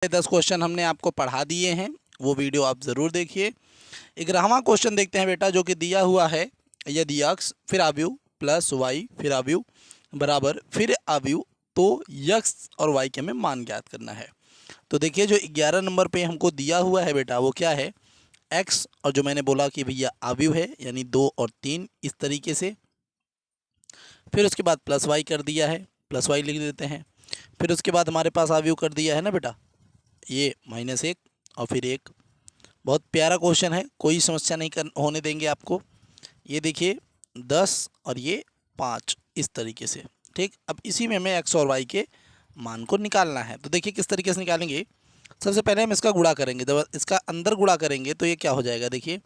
10 question हमने आपको पढ़ा दिए हैं, वो वीडियो आप ज़रूर देखिए। 11वां क्वेश्चन देखते हैं बेटा, जो कि दिया हुआ है, यदि x फिर अवयव प्लस y फिर अवयव बराबर फिर अवयव तो x और y के हमें मान ज्ञात करना है। तो देखिए जो 11 नंबर पे हमको दिया हुआ है बेटा, वो क्या है, x, और जो मैंने बोला कि भैया अवयव है यानी 2 और 3 इस तरीके से। फिर उसके बाद प्लस y कर दिया है, प्लस y लिख देते हैं। फिर उसके बाद हमारे पास अवयव कर दिया है ना बेटा, ये -1 और फिर 1। बहुत प्यारा क्वेश्चन है, कोई समस्या नहीं होने देंगे आपको। ये देखिए 10 और ये 5 इस तरीके से। ठीक, अब इसी में हमें x और y के मान को निकालना है। तो देखिए किस तरीके से निकालेंगे। सबसे पहले हम इसका गुणा करेंगे, जब इसका अंदर गुणा करेंगे तो ये क्या हो जाएगा, देखिए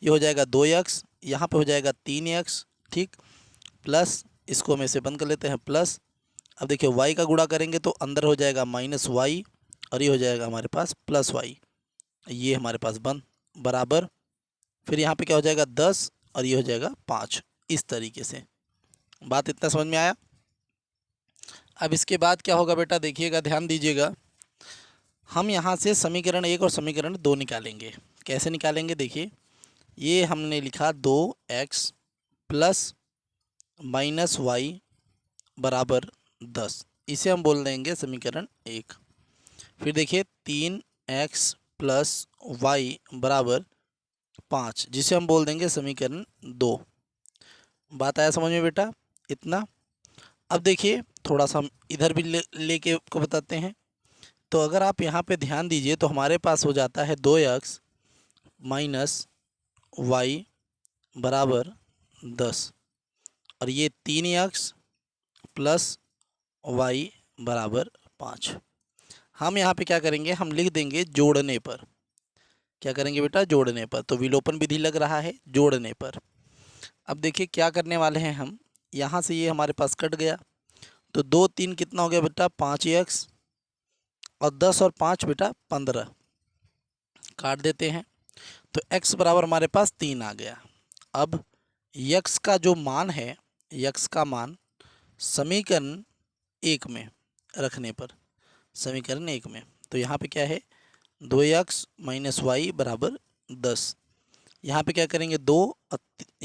ये हो जाएगा 2x, यहाँ पे हो जाएगा 3x। ठीक, प्लस इसको हम ऐसे बंद कर लेते हैं प्लस। अब देखिए y का गुणा करेंगे तो अंदर हो जाएगा -y और ये हो जाएगा हमारे पास +y। ये हमारे पास बन बराबर, फिर यहाँ पे क्या हो जाएगा 10 और ये हो जाएगा 5 इस तरीके से। बात इतना समझ में आया। अब इसके बाद क्या होगा बेटा, देखिएगा ध्यान दीजिएगा, हम यहाँ से समीकरण 1 और समीकरण 2 निकालेंगे। कैसे निकालेंगे, देखिए ये हमने लिखा 2x प्लस -y बराबर 10, इसे हम बोल देंगे समीकरण 1। फिर देखिए 3x प्लस वाई बराबर 5, जिसे हम बोल देंगे समीकरण 2। बात आया समझ में बेटा इतना। अब देखिए थोड़ा सा हम इधर भी लेके को बताते हैं। तो अगर आप यहाँ पे ध्यान दीजिए तो हमारे पास हो जाता है 2x माइनस वाई बराबर 10 और ये 3x प्लस वाई बराबर 5। हम यहाँ पे क्या करेंगे, हम लिख देंगे जोड़ने पर। क्या करेंगे बेटा, जोड़ने पर। तो विलोपन विधि लग रहा है जोड़ने पर। अब देखिए क्या करने वाले हैं हम, यहाँ से ये हमारे पास कट गया तो 2 3 कितना हो गया बेटा 5x और 10 और 5 बेटा 15, काट देते हैं तो x बराबर हमारे पास 3 आ गया। अब x का जो मान है, x का मान समीकरण 1 में रखने पर, समीकरण 1 में, तो यहाँ पे क्या है 2x माइनस वाई बराबर 10। यहाँ पे क्या करेंगे 2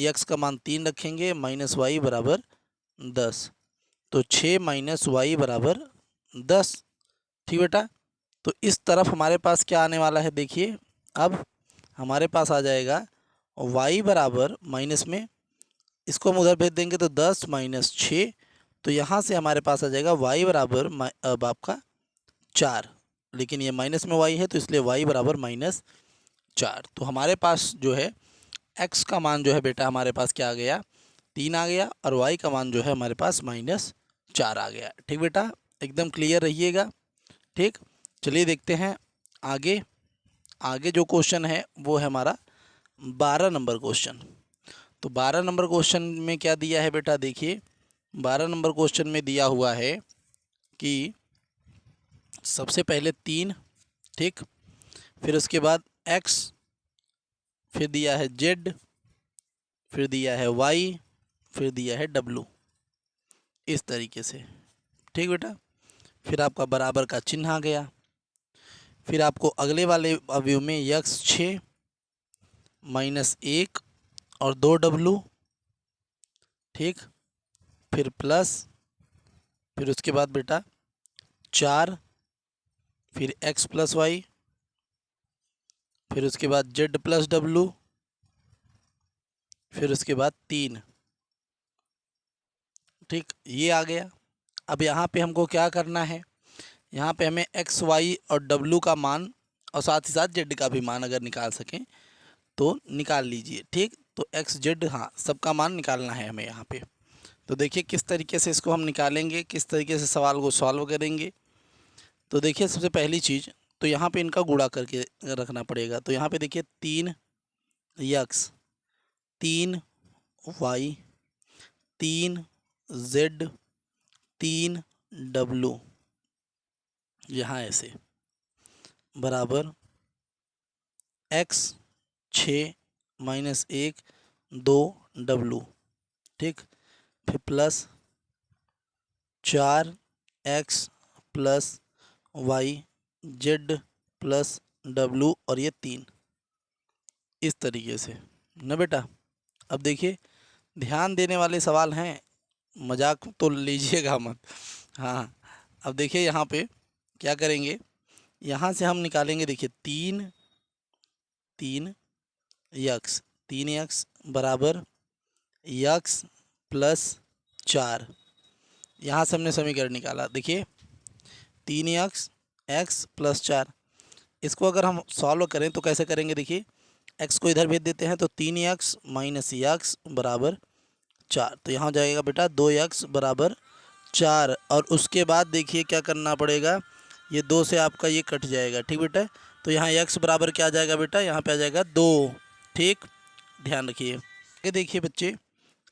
x का मान 3 रखेंगे माइनस वाई बराबर 10, तो 6 माइनस वाई बराबर 10। ठीक बेटा, तो इस तरफ हमारे पास क्या आने वाला है, देखिए अब हमारे पास आ जाएगा y बराबर माइनस में, इसको हम उधर भेज देंगे तो 10 माइनस 6, तो यहाँ से हमारे पास आ जाएगा y बराबर अब आपका 4, लेकिन ये माइनस में y है तो इसलिए y बराबर -4। तो हमारे पास जो है x का मान जो है बेटा हमारे पास क्या आ गया 3 आ गया और y का मान जो है हमारे पास -4 आ गया। ठीक बेटा, एकदम क्लियर रहिएगा। ठीक, चलिए देखते हैं आगे। आगे जो क्वेश्चन है वो है हमारा 12 नंबर क्वेश्चन। तो 12 नंबर क्वेश्चन में क्या दिया है बेटा, देखिए 12 नंबर क्वेश्चन में दिया हुआ है कि सबसे पहले 3, ठीक, फिर उसके बाद x, फिर दिया है z, फिर दिया है y, फिर दिया है w, इस तरीके से। ठीक बेटा, फिर आपका बराबर का चिन्ह आ गया। फिर आपको अगले वाले अवयव में x 6 -1 और 2w, ठीक, फिर प्लस, फिर उसके बाद बेटा 4, फिर x प्लस वाई, फिर उसके बाद z प्लस w, फिर उसके बाद 3। ठीक, ये आ गया। अब यहाँ पे हमको क्या करना है, यहाँ पे हमें x y और w का मान और साथ ही साथ z का भी मान अगर निकाल सकें तो निकाल लीजिए। ठीक, तो x z हाँ सबका मान निकालना है हमें यहाँ पे। तो देखिए किस तरीके से इसको हम निकालेंगे, किस तरीके से सवाल को सॉल्व करेंगे। तो देखिए सबसे पहली चीज़ तो यहाँ पे इनका गुणा करके रखना पड़ेगा। तो यहाँ पे देखिए 3x 3y 3z 3w, यहाँ ऐसे बराबर x 6 -1 2w, ठीक, फिर plus 4x plus Y Z plus W और ये 3, इस तरीके से ना बेटा। अब देखिए ध्यान देने वाले सवाल हैं, मजाक तो लीजिएगा मत। हाँ, अब देखिए यहाँ पे क्या करेंगे, यहाँ से हम निकालेंगे, देखिए 3 यक्स, 3 यक्स बराबर यक्स प्लस 4। यहाँ से हमने समीकरण निकाला, देखिए 3 यक्स एक्स प्लस 4। इसको अगर हम सॉल्व करें तो कैसे करेंगे, देखिए एक्स को इधर भेज देते हैं तो 3 यक्स माइनस यक्स बराबर 4। तो यहाँ हो जाएगा बेटा 2 यक्स बराबर 4। और उसके बाद देखिए क्या करना पड़ेगा, ये 2 से आपका ये कट जाएगा, ठीक बेटा। तो यहाँ यक्स बराबर क्या आ जाएगा बेटा, यहाँ पे आ जाएगा 2, ठीक, ध्यान रखिए। ये देखिए बच्चे,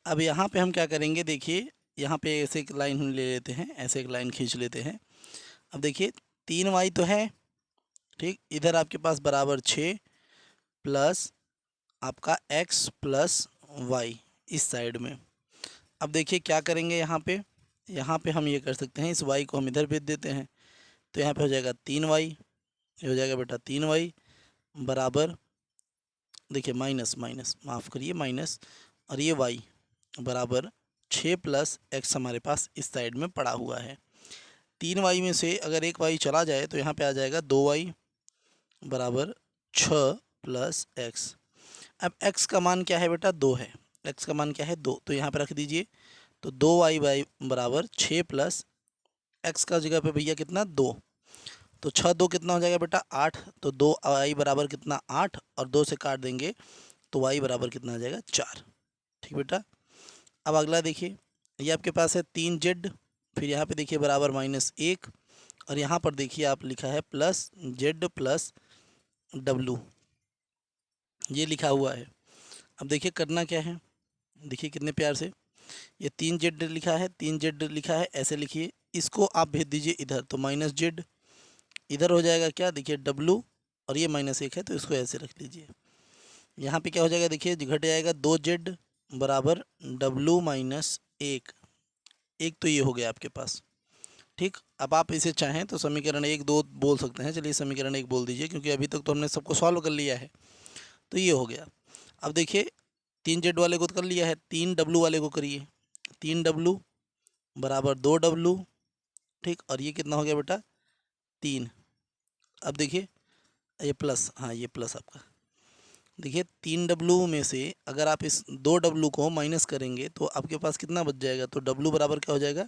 अब यहाँ पे हम क्या करेंगे, देखिए यहाँ पे ऐसे एक लाइन हम ले लेते हैं, ऐसे एक लाइन खींच लेते हैं। अब देखिए 3y तो है, ठीक, इधर आपके पास बराबर 6 प्लस आपका x प्लस वाई इस साइड में। अब देखिए क्या करेंगे, यहाँ पे हम ये कर सकते हैं, इस y को हम इधर भेज देते हैं तो यहाँ पे हो जाएगा 3y, ये हो जाएगा बेटा 3y बराबर, देखिए माइनस माइनस माफ़ करिए माइनस, और ये y बराबर 6 प्लस x हमारे पास इस साइड में पड़ा हुआ है। 3y में से अगर एक y चला जाए तो यहाँ पे आ जाएगा 2y बराबर 6 प्लस x। अब x का मान क्या है बेटा, 2 है, x का मान क्या है 2, तो यहाँ पे रख दीजिए। तो 2y बाई बराबर 6 प्लस x का जगह पे भैया कितना 2, तो 6 2 कितना हो जाएगा बेटा 8, तो 2y बराबर कितना 8, और 2 से काट देंगे तो y बराबर कितना आ जाएगा 4, ठीक बेटा। अब अगला देखिए, ये आपके पास है 3z, फिर यहाँ पे देखिए बराबर -1, और यहाँ पर देखिए आप लिखा है प्लस z प्लस w, ये लिखा हुआ है। अब देखिए करना क्या है, देखिए कितने प्यार से ये 3z लिखा है, 3z लिखा है, ऐसे लिखिए, इसको आप भेज दीजिए इधर, तो -z इधर हो जाएगा क्या, देखिए w, और ये -1 है तो इसको ऐसे रख लीजिए। यहाँ पे क्या हो जाएगा, देखिए घट जाएगा 2z बराबर w माइनस 1, एक तो ये हो गया आपके पास, ठीक। अब आप इसे चाहें तो समीकरण 1 2 बोल सकते हैं, चलिए समीकरण 1 बोल दीजिए, क्योंकि अभी तक तो हमने सबको सॉल्व कर लिया है, तो ये हो गया। अब देखिए 3z वाले को तो कर लिया है, 3w वाले को करिए, 3w बराबर 2w, ठीक, और ये कितना हो गया बेटा 3। अब देखिए ये प्लस, हाँ ये प्लस आपका, देखिए 3w में से अगर आप इस 2w को माइनस करेंगे तो आपके पास कितना बच जाएगा, तो w बराबर क्या हो जाएगा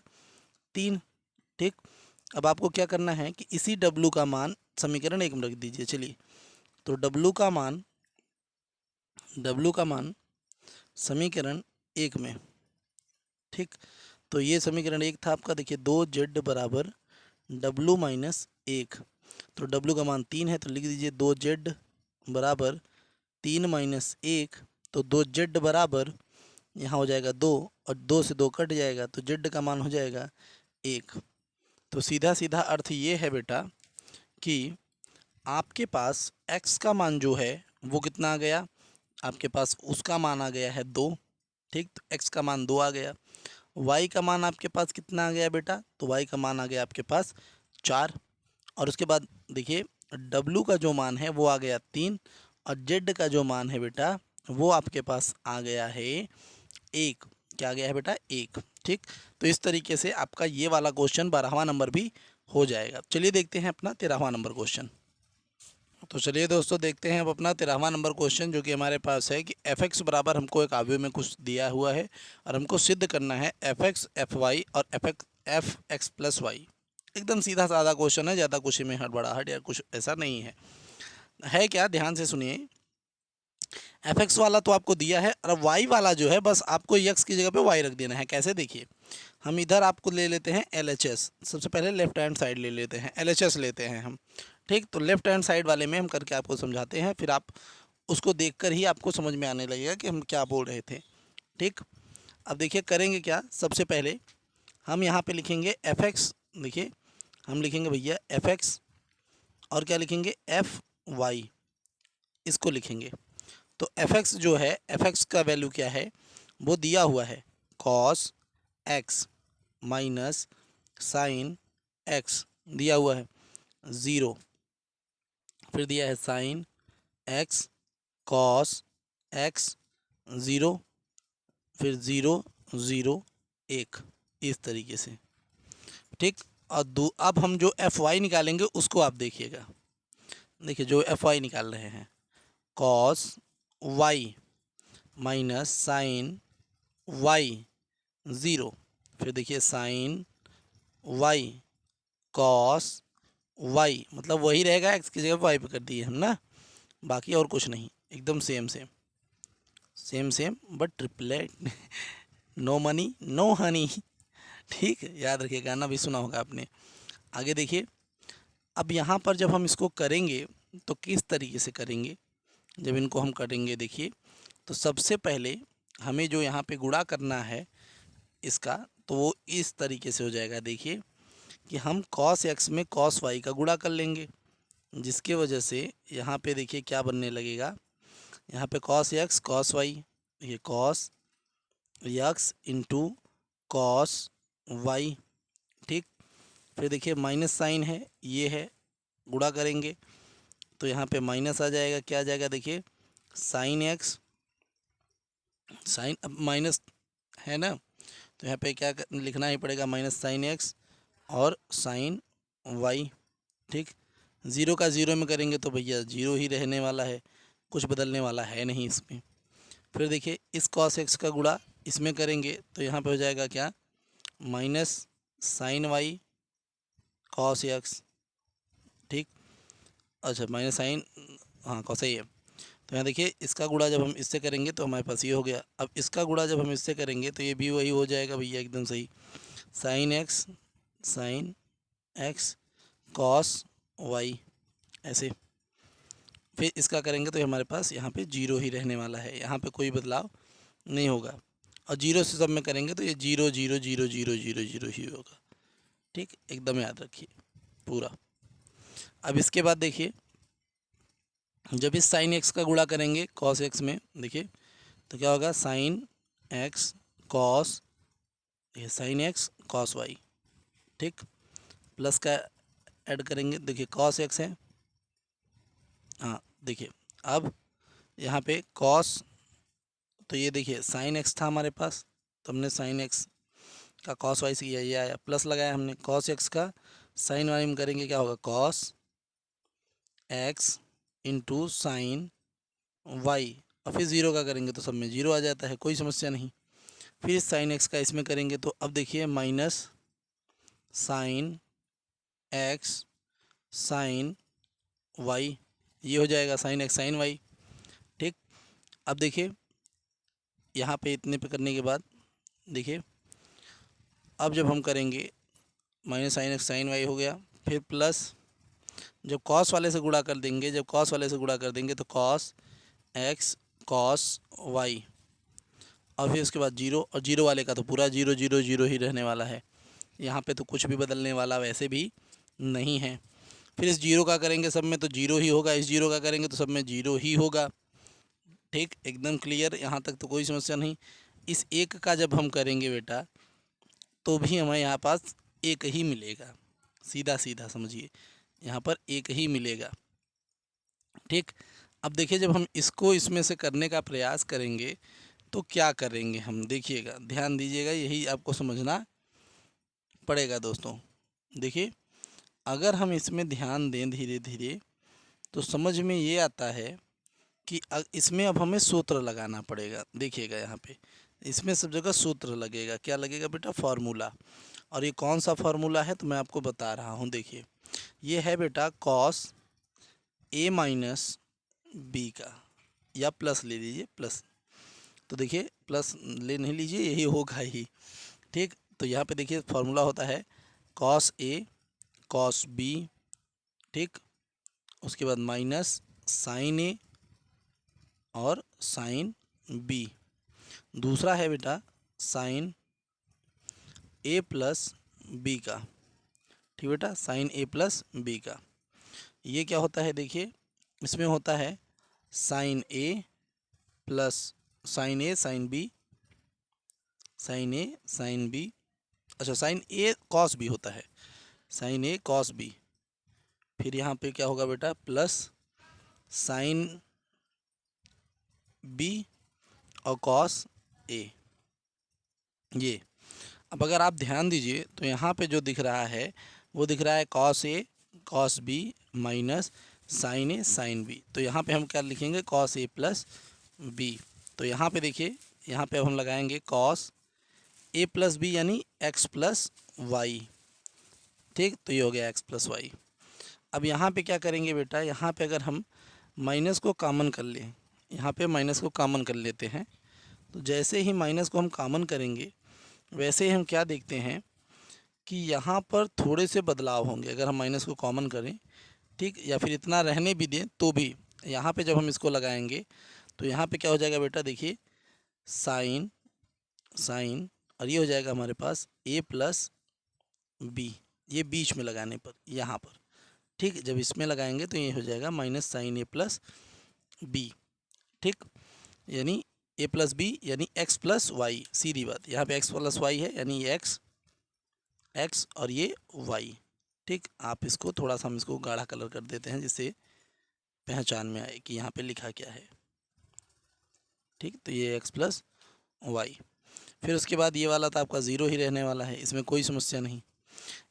3, ठीक। अब आपको क्या करना है कि इसी w का मान समीकरण 1 में रख दीजिए, चलिए। तो w का मान समीकरण 1 में, ठीक। तो ये समीकरण 1 था आपका, देखिए 2z बराबर w माइनस 1, तो w का मान 3 है तो लिख दीजिए 2z बराबर 3 माइनस 1, तो 2z बराबर यहाँ हो जाएगा 2, और 2 से 2 कट जाएगा तो z का मान हो जाएगा 1। तो सीधा सीधा अर्थ ये है बेटा कि आपके पास x का मान जो है वो कितना आ गया, आपके पास उसका मान आ गया है 2, ठीक, तो x का मान 2 आ गया। y का मान आपके पास कितना आ गया बेटा, तो y का मान आ गया आपके पास 4, और उसके बाद देखिए w का जो मान है वो आ गया 3, और z का जो मान है बेटा वो आपके पास आ गया है 1, क्या आ गया है बेटा 1, ठीक। तो इस तरीके से आपका ये वाला क्वेश्चन 12वां नंबर भी हो जाएगा। चलिए देखते हैं अपना 13वां नंबर क्वेश्चन। तो चलिए दोस्तों देखते हैं अब अपना 13वां नंबर क्वेश्चन, जो कि हमारे पास है कि f(x) बराबर हमको एक अवयव में कुछ दिया हुआ है और हमको सिद्ध करना है f(x) fy और f(x) प्लस वाई। एकदम सीधा साधा क्वेश्चन है, ज़्यादा कुछ में हड़बड़ाहट या कुछ ऐसा नहीं है क्या, ध्यान से सुनिए। fx वाला तो आपको दिया है, और y वाला जो है बस आपको x की जगह पे y रख देना है। कैसे, देखिए हम इधर आपको ले लेते हैं LHS, सबसे पहले लेफ्ट हैंड साइड ले लेते हैं, LHS लेते हैं हम, ठीक। तो लेफ्ट हैंड साइड वाले में हम करके आपको समझाते हैं, फिर आप उसको देखकर ही आपको समझ में आने लगेगा कि हम क्या बोल रहे थे, ठीक। अब देखिए करेंगे क्या, सबसे पहले हम यहाँ पे लिखेंगे fx, देखिए हम लिखेंगे भैया fx, और क्या लिखेंगे fy, इसको लिखेंगे। तो fx जो है, fx का वैल्यू क्या है, वो दिया हुआ है cos x minus sine x, दिया हुआ है 0, फिर दिया है साइन एक्स कॉस एक्स 0, फिर 0 0 1, इस तरीके से। ठीक। और अब हम जो एफ वाई निकालेंगे उसको आप देखिएगा। देखिए जो एफ वाई निकाल रहे हैं, cos Y minus sine Y 0, फिर देखिए साइन वाई कॉस वाई, मतलब वही रहेगा, एक्स की जगह वाई पे कर दिए हम ना, बाकी और कुछ नहीं, एकदम same same same same but triplet. No money no honey. ठीक, याद रखिए, गाना भी सुना होगा आपने। आगे देखिए, अब यहाँ पर जब हम इसको करेंगे तो किस तरीके से करेंगे। जब इनको हम करेंगे देखिए, तो सबसे पहले हमें जो यहाँ पे गुणा करना है इसका, तो वो इस तरीके से हो जाएगा। देखिए कि हम cos x में cos y का गुणा कर लेंगे, जिसके वजह से यहाँ पे देखिए क्या बनने लगेगा। यहाँ पे cos x cos y, ये cos x into cos y। ठीक, फिर देखिए माइनस साइन है, ये है, गुणा करेंगे तो यहाँ पे माइनस आ जाएगा। क्या आ जाएगा देखिए, साइन एक्स, साइन अब माइनस है ना, तो यहाँ पे क्या लिखना ही पड़ेगा, माइनस साइन एक्स और साइन वाई। ठीक, ज़ीरो का ज़ीरो में करेंगे तो भैया ज़ीरो ही रहने वाला है, कुछ बदलने वाला है नहीं इसमें। फिर देखिए इस कॉस एक्स का गुणा इसमें करेंगे तो यहाँ पे हो जाएगा क्या, minus sine Y cos X. ठीक, अच्छा माइनस साइन, हाँ कॉस ही है। तो यहाँ देखिए इसका गुणा जब हम इससे करेंगे तो हमारे पास ये हो गया। अब इसका गुणा जब हम इससे करेंगे तो ये भी वही हो जाएगा भैया, एकदम सही, साइन एक्स कॉस वाई, ऐसे। फिर इसका करेंगे तो हमारे पास यहाँ पे जीरो ही रहने वाला है, यहाँ पे कोई बदलाव नहीं होगा। और जीरो से सब में करेंगे तो ये zero zero zero zero zero zero ही होगा। ठीक, एकदम याद रखिए पूरा। अब इसके बाद देखिए, जब इस साइन एक्स का गुणा करेंगे कॉस एक्स में, देखिए तो क्या होगा, साइन एक्स कॉस, ये साइन एक्स कॉस वाई। ठीक, प्लस का ऐड करेंगे, देखिए कॉस एक्स है, हाँ देखिए अब यहाँ पे कॉस, तो ये देखिए साइन एक्स था हमारे पास, तो हमने साइन एक्स का कॉस वाई से किया, ये आया, प्लस लगाया हमने, कॉस एक्स का साइन वाई में करेंगे क्या होगा, cos X into sine Y. और फिर ज़ीरो का करेंगे तो सब में ज़ीरो आ जाता है, कोई समस्या नहीं। फिर साइन एक्स का इसमें करेंगे तो अब देखिए minus sine X sine Y, ये हो जाएगा साइन एक्स साइन वाई। ठीक, अब देखिए यहाँ पे इतने पे करने के बाद देखिए, अब जब हम करेंगे minus sine X sine Y हो गया, फिर प्लस जब कॉस वाले से गुणा कर देंगे, जब कॉस वाले से गुणा कर देंगे तो कॉस एक्स कॉस वाई, और फिर उसके बाद जीरो, और जीरो वाले का तो पूरा जीरो जीरो जीरो ही रहने वाला है, यहाँ पे तो कुछ भी बदलने वाला वैसे भी नहीं है। फिर इस जीरो का करेंगे सब में तो जीरो ही होगा, इस जीरो का करेंगे तो सब में जीरो ही होगा। ठीक, एकदम क्लियर, यहाँ तक तो कोई समस्या नहीं। इस एक का जब हम करेंगे बेटा तो भी हमें यहाँ पास एक ही मिलेगा, सीधा सीधा समझिए, यहाँ पर एक ही मिलेगा। ठीक, अब देखिए जब हम इसको इसमें से करने का प्रयास करेंगे तो क्या करेंगे हम, देखिएगा ध्यान दीजिएगा, यही आपको समझना पड़ेगा दोस्तों। देखिए अगर हम इसमें ध्यान दें धीरे धीरे तो समझ में ये आता है कि इसमें अब हमें सूत्र लगाना पड़ेगा। देखिएगा यहाँ पे इसमें सब जगह सूत्र लगेगा, क्या लगेगा बेटा, फार्मूला। और ये कौन सा फार्मूला है तो मैं आपको बता रहा हूँ। देखिए ये है बेटा कॉस ए माइनस बी का, या प्लस ले लीजिए, प्लस, तो देखिए प्लस ले नहीं लीजिए, यही होगा ही। ठीक, तो यहाँ पे देखिए फार्मूला होता है कॉस ए कॉस बी। ठीक, उसके बाद माइनस साइन ए और साइन बी। दूसरा है बेटा साइन ए प्लस बी का। ठीक बेटा, साइन ए प्लस बी का। ये क्या होता है देखिए, इसमें होता है साइन ए प्लस साइन ए साइन बी, साइन ए साइन बी, अच्छा साइन ए कॉस बी होता है, साइन ए कॉस बी। फिर यहाँ पे क्या होगा बेटा, प्लस साइन बी और कॉस ए। ये अब अगर आप ध्यान दीजिए तो यहाँ पे जो दिख रहा है वो दिख रहा है cos A cos B minus sign A sine B. तो यहाँ पे हम क्या लिखेंगे, कॉस ए प्लस बी। तो यहाँ पे देखिए, यहाँ पे अब हम लगाएंगे कॉस ए प्लस बी यानी एक्स प्लस वाई। ठीक, तो ये हो गया एक्स प्लस वाई। अब यहाँ पे क्या करेंगे बेटा, यहाँ पे अगर हम माइनस को कॉमन कर लें, यहाँ पे माइनस को कॉमन कर लेते हैं, तो जैसे ही माइनस को हम कॉमन करेंगे वैसे ही हम क्या देखते हैं कि यहाँ पर थोड़े से बदलाव होंगे अगर हम माइनस को कॉमन करें। ठीक, या फिर इतना रहने भी दें तो भी यहाँ पे जब हम इसको लगाएंगे तो यहाँ पे क्या हो जाएगा बेटा, देखिए साइन साइन और ये हो जाएगा हमारे पास ए प्लस बी, ये बीच में लगाने पर यहाँ पर। ठीक, जब इसमें लगाएंगे तो ये हो जाएगा माइनस साइन ए प्लस बी। ठीक, यानी ए प्लस बी यानी एक्स प्लस वाई, सीधी बात। यहाँ पे एक्स प्लस वाई है यानी ये एक्स एक्स और ये वाई। ठीक, आप इसको थोड़ा सा हम इसको गाढ़ा कलर कर देते हैं जिससे पहचान में आए कि यहाँ पे लिखा क्या है। ठीक, तो ये एक्स प्लस वाई। फिर उसके बाद ये वाला तो आपका ज़ीरो ही रहने वाला है, इसमें कोई समस्या नहीं।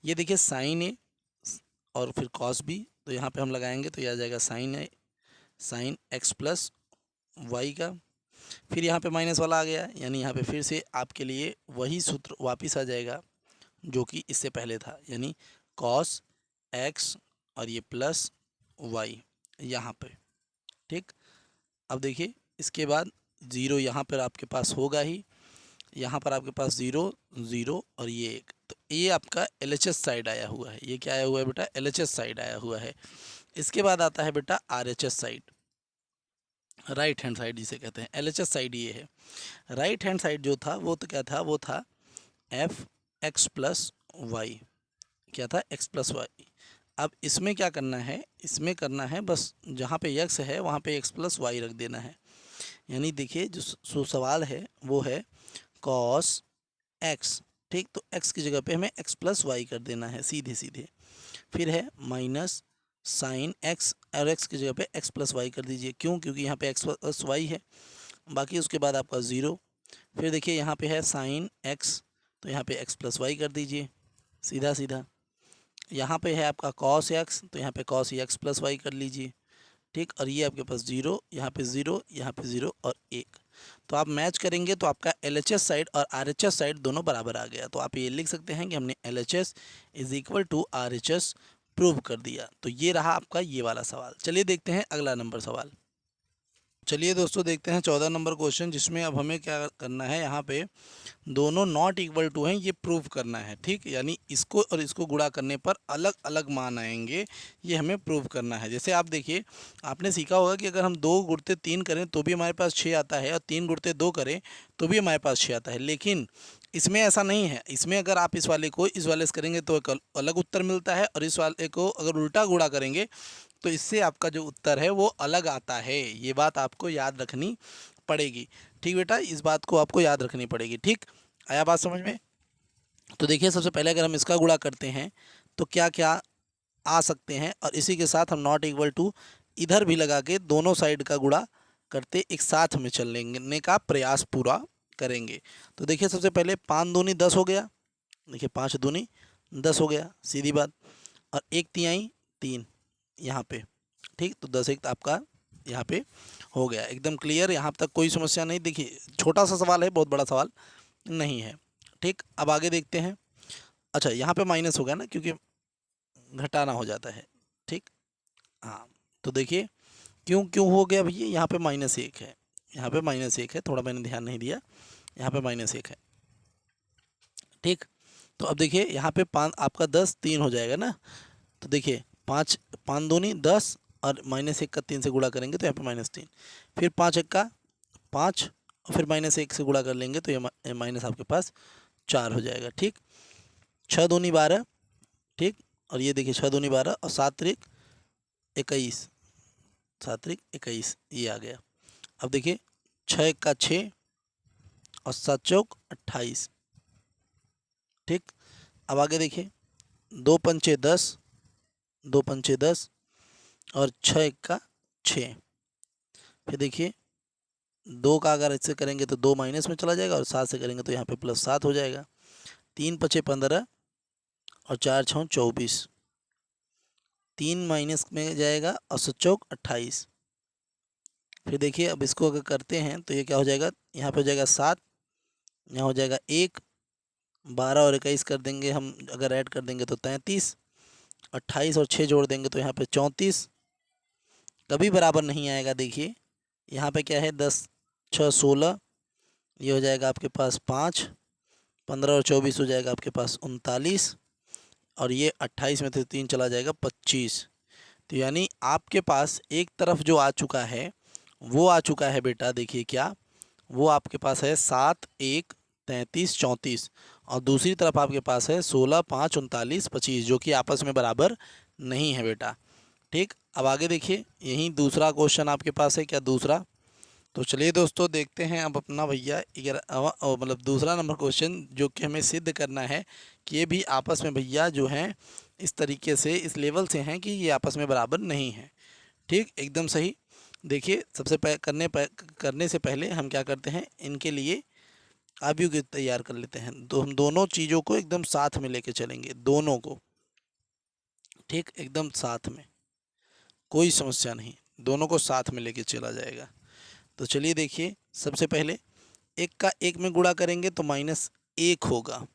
ये देखिए साइन ए और फिर कॉस बी, तो यहाँ पे हम लगाएंगे तो ये आ जाएगा साइन ए साइन एक्स प्लस वाई का। फिर यहाँ पे माइनस वाला आ गया यानी यहाँ पे फिर से आपके लिए वही सूत्र वापस आ जाएगा जो कि इससे पहले था, यानी कॉस एक्स और ये प्लस वाई यहाँ पे। ठीक, अब देखिए इसके बाद ज़ीरो यहाँ पर आपके पास होगा ही, यहाँ पर आपके पास ज़ीरो ज़ीरो और ये एक, तो ये आपका एलएचएस साइड आया हुआ है। ये क्या आया हुआ है बेटा, एलएचएस साइड आया हुआ है। इसके बाद आता है बेटा RHS side, right hand side जिसे कहते हैं। एलएचएस साइड ये है। राइट हैंड साइड जो था वो तो क्या था, वो था एफ एक्स प्लस वाई। क्या था, एक्स प्लस वाई। अब इसमें क्या करना है, इसमें करना है बस जहाँ पे एक्स है वहाँ पे एक्स प्लस वाई रख देना है। यानी देखिए जो सवाल है वो है कॉस एक्स। ठीक, तो एक्स की जगह पे हमें एक्स प्लस वाई कर देना है सीधे सीधे। फिर है माइनस साइन एक्स और एक्स की जगह पे एक्स प्लस वाई कर दीजिए। क्यों, क्योंकि यहाँ पे एक्स प्लस वाई है। बाकी उसके बाद आपका ज़ीरो। फिर देखिए यहाँ पे है साइन एक्स, तो यहाँ पे एक्स प्लस वाई कर दीजिए सीधा सीधा। यहाँ पे है आपका कॉस एक्स, तो यहाँ पे कॉस एक्स प्लस वाई कर लीजिए। ठीक, और ये आपके पास ज़ीरो, यहाँ पे ज़ीरो, यहाँ पे ज़ीरो और एक। तो आप मैच करेंगे तो आपका एलएचएस साइड और आरएचएस साइड दोनों बराबर आ गया। तो आप ये लिख सकते हैं कि हमने LHS is equal to RHS prove कर दिया। तो ये रहा आपका ये वाला सवाल। चलिए देखते हैं अगला नंबर सवाल। चलिए दोस्तों देखते हैं 14 नंबर क्वेश्चन, जिसमें अब हमें क्या करना है, यहाँ पे दोनों नॉट इक्वल टू हैं ये प्रूव करना है। ठीक, यानी इसको और इसको गुणा करने पर अलग अलग मान आएंगे, ये हमें प्रूव करना है। जैसे आप देखिए, आपने सीखा होगा कि अगर हम 2 गुणते 3 करें तो भी हमारे पास 6 आता है और 3 गुणते 2 करें तो भी हमारे पास 6 आता है। लेकिन इसमें ऐसा नहीं है। इसमें अगर आप इस वाले को इस वाले से करेंगे तो एक अलग उत्तर मिलता है, और इस वाले को अगर उल्टा गुणा करेंगे तो इससे आपका जो उत्तर है वो अलग आता है। ये बात आपको याद रखनी पड़ेगी। ठीक बेटा, इस बात को आपको याद रखनी पड़ेगी। ठीक, आया बात समझ में? तो देखिए सबसे पहले अगर हम इसका गुणा करते हैं तो क्या क्या आ सकते हैं, और इसी के साथ हम नॉट इक्वल टू इधर भी लगा के दोनों साइड का गुणा करते एक साथ में चलने का प्रयास पूरा करेंगे। तो देखिए सबसे पहले 5 दूनी 10 हो गया। देखिए 5 दूनी 10 हो गया, सीधी बात। और 1 तिहाई 3 यहाँ पे। ठीक, तो 10 एक आपका यहाँ पे हो गया, एकदम क्लियर। यहाँ तक कोई समस्या नहीं। देखिए छोटा सा सवाल है, बहुत बड़ा सवाल नहीं है। ठीक, अब आगे देखते हैं। अच्छा, यहाँ पे माइनस हो गया ना, क्योंकि घटाना हो जाता है। ठीक, हाँ, तो देखिए क्यों क्यों हो गया भैया, यहाँ पे -1 है, यहाँ पे -1 है, थोड़ा मैंने ध्यान नहीं दिया, यहाँ पे -1 है। ठीक, तो अब देखिए यहाँ पे 5 आपका 10 3 हो जाएगा ना। तो देखिए 5 5 दूनी 10 और -1 का 3 से गुणा करेंगे तो यहाँ पे -3। फिर 5 एक का 5 और फिर -1 से गुणा कर लेंगे तो ये माइनस आपके पास 4 हो जाएगा। ठीक, 6 दूनी 12। ठीक, और ये देखिए 6 दूनी 12 और 7 त्रिक 21, 7 त्रिक 21 ये आ गया। अब देखिए 6 एक का 6 और 7 चौक 28। ठीक, अब आगे देखिए 2 पंचे 10, 2 पंचे 10 और 6 एक का 6। फिर देखिए 2 का अगर इससे करेंगे तो 2 माइनस में चला जाएगा और 7 से करेंगे तो यहाँ पे +7 हो जाएगा। 3 पचे 15 और 4 छः 24। 3 माइनस में जाएगा और 7 चौक 28। फिर देखिए अब इसको अगर करते हैं तो ये क्या हो जाएगा, यहाँ पे हो जाएगा 7, यहाँ हो जाएगा 1, 12 और 21 कर देंगे हम, अगर ऐड कर देंगे तो 33, 28 और 6 जोड़ देंगे तो यहाँ पे 34। कभी बराबर नहीं आएगा। देखिए यहाँ पे क्या है, 10 6 16, ये हो जाएगा आपके पास 5, 15 और 24 हो जाएगा आपके पास 39, और ये 28 में से 3 चला जाएगा 25। तो यानी आपके पास एक तरफ जो आ चुका है वो आ चुका है बेटा, देखिए क्या, वो आपके पास है 7 1 33 34, और दूसरी तरफ आपके पास है 16 5 39 25, जो कि आपस में बराबर नहीं है बेटा। ठीक, अब आगे देखिए, यही दूसरा क्वेश्चन आपके पास है क्या, दूसरा। तो चलिए दोस्तों देखते हैं अब अपना भैया मतलब दूसरा नंबर क्वेश्चन, जो कि हमें सिद्ध करना है कि ये भी आपस में भैया जो हैं इस तरीके से इस लेवल से हैं कि ये आपस में बराबर नहीं है। ठीक, एकदम सही। देखिए सबसे करने से पहले हम क्या करते हैं, इनके लिए अवयव तैयार कर लेते हैं। तो हम दोनों चीज़ों को एकदम साथ में लेके चलेंगे, दोनों को। ठीक, एकदम साथ में, कोई समस्या नहीं, दोनों को साथ में लेके चला जाएगा। तो चलिए देखिए, सबसे पहले 1 का 1 में गुणा करेंगे तो -1 होगा।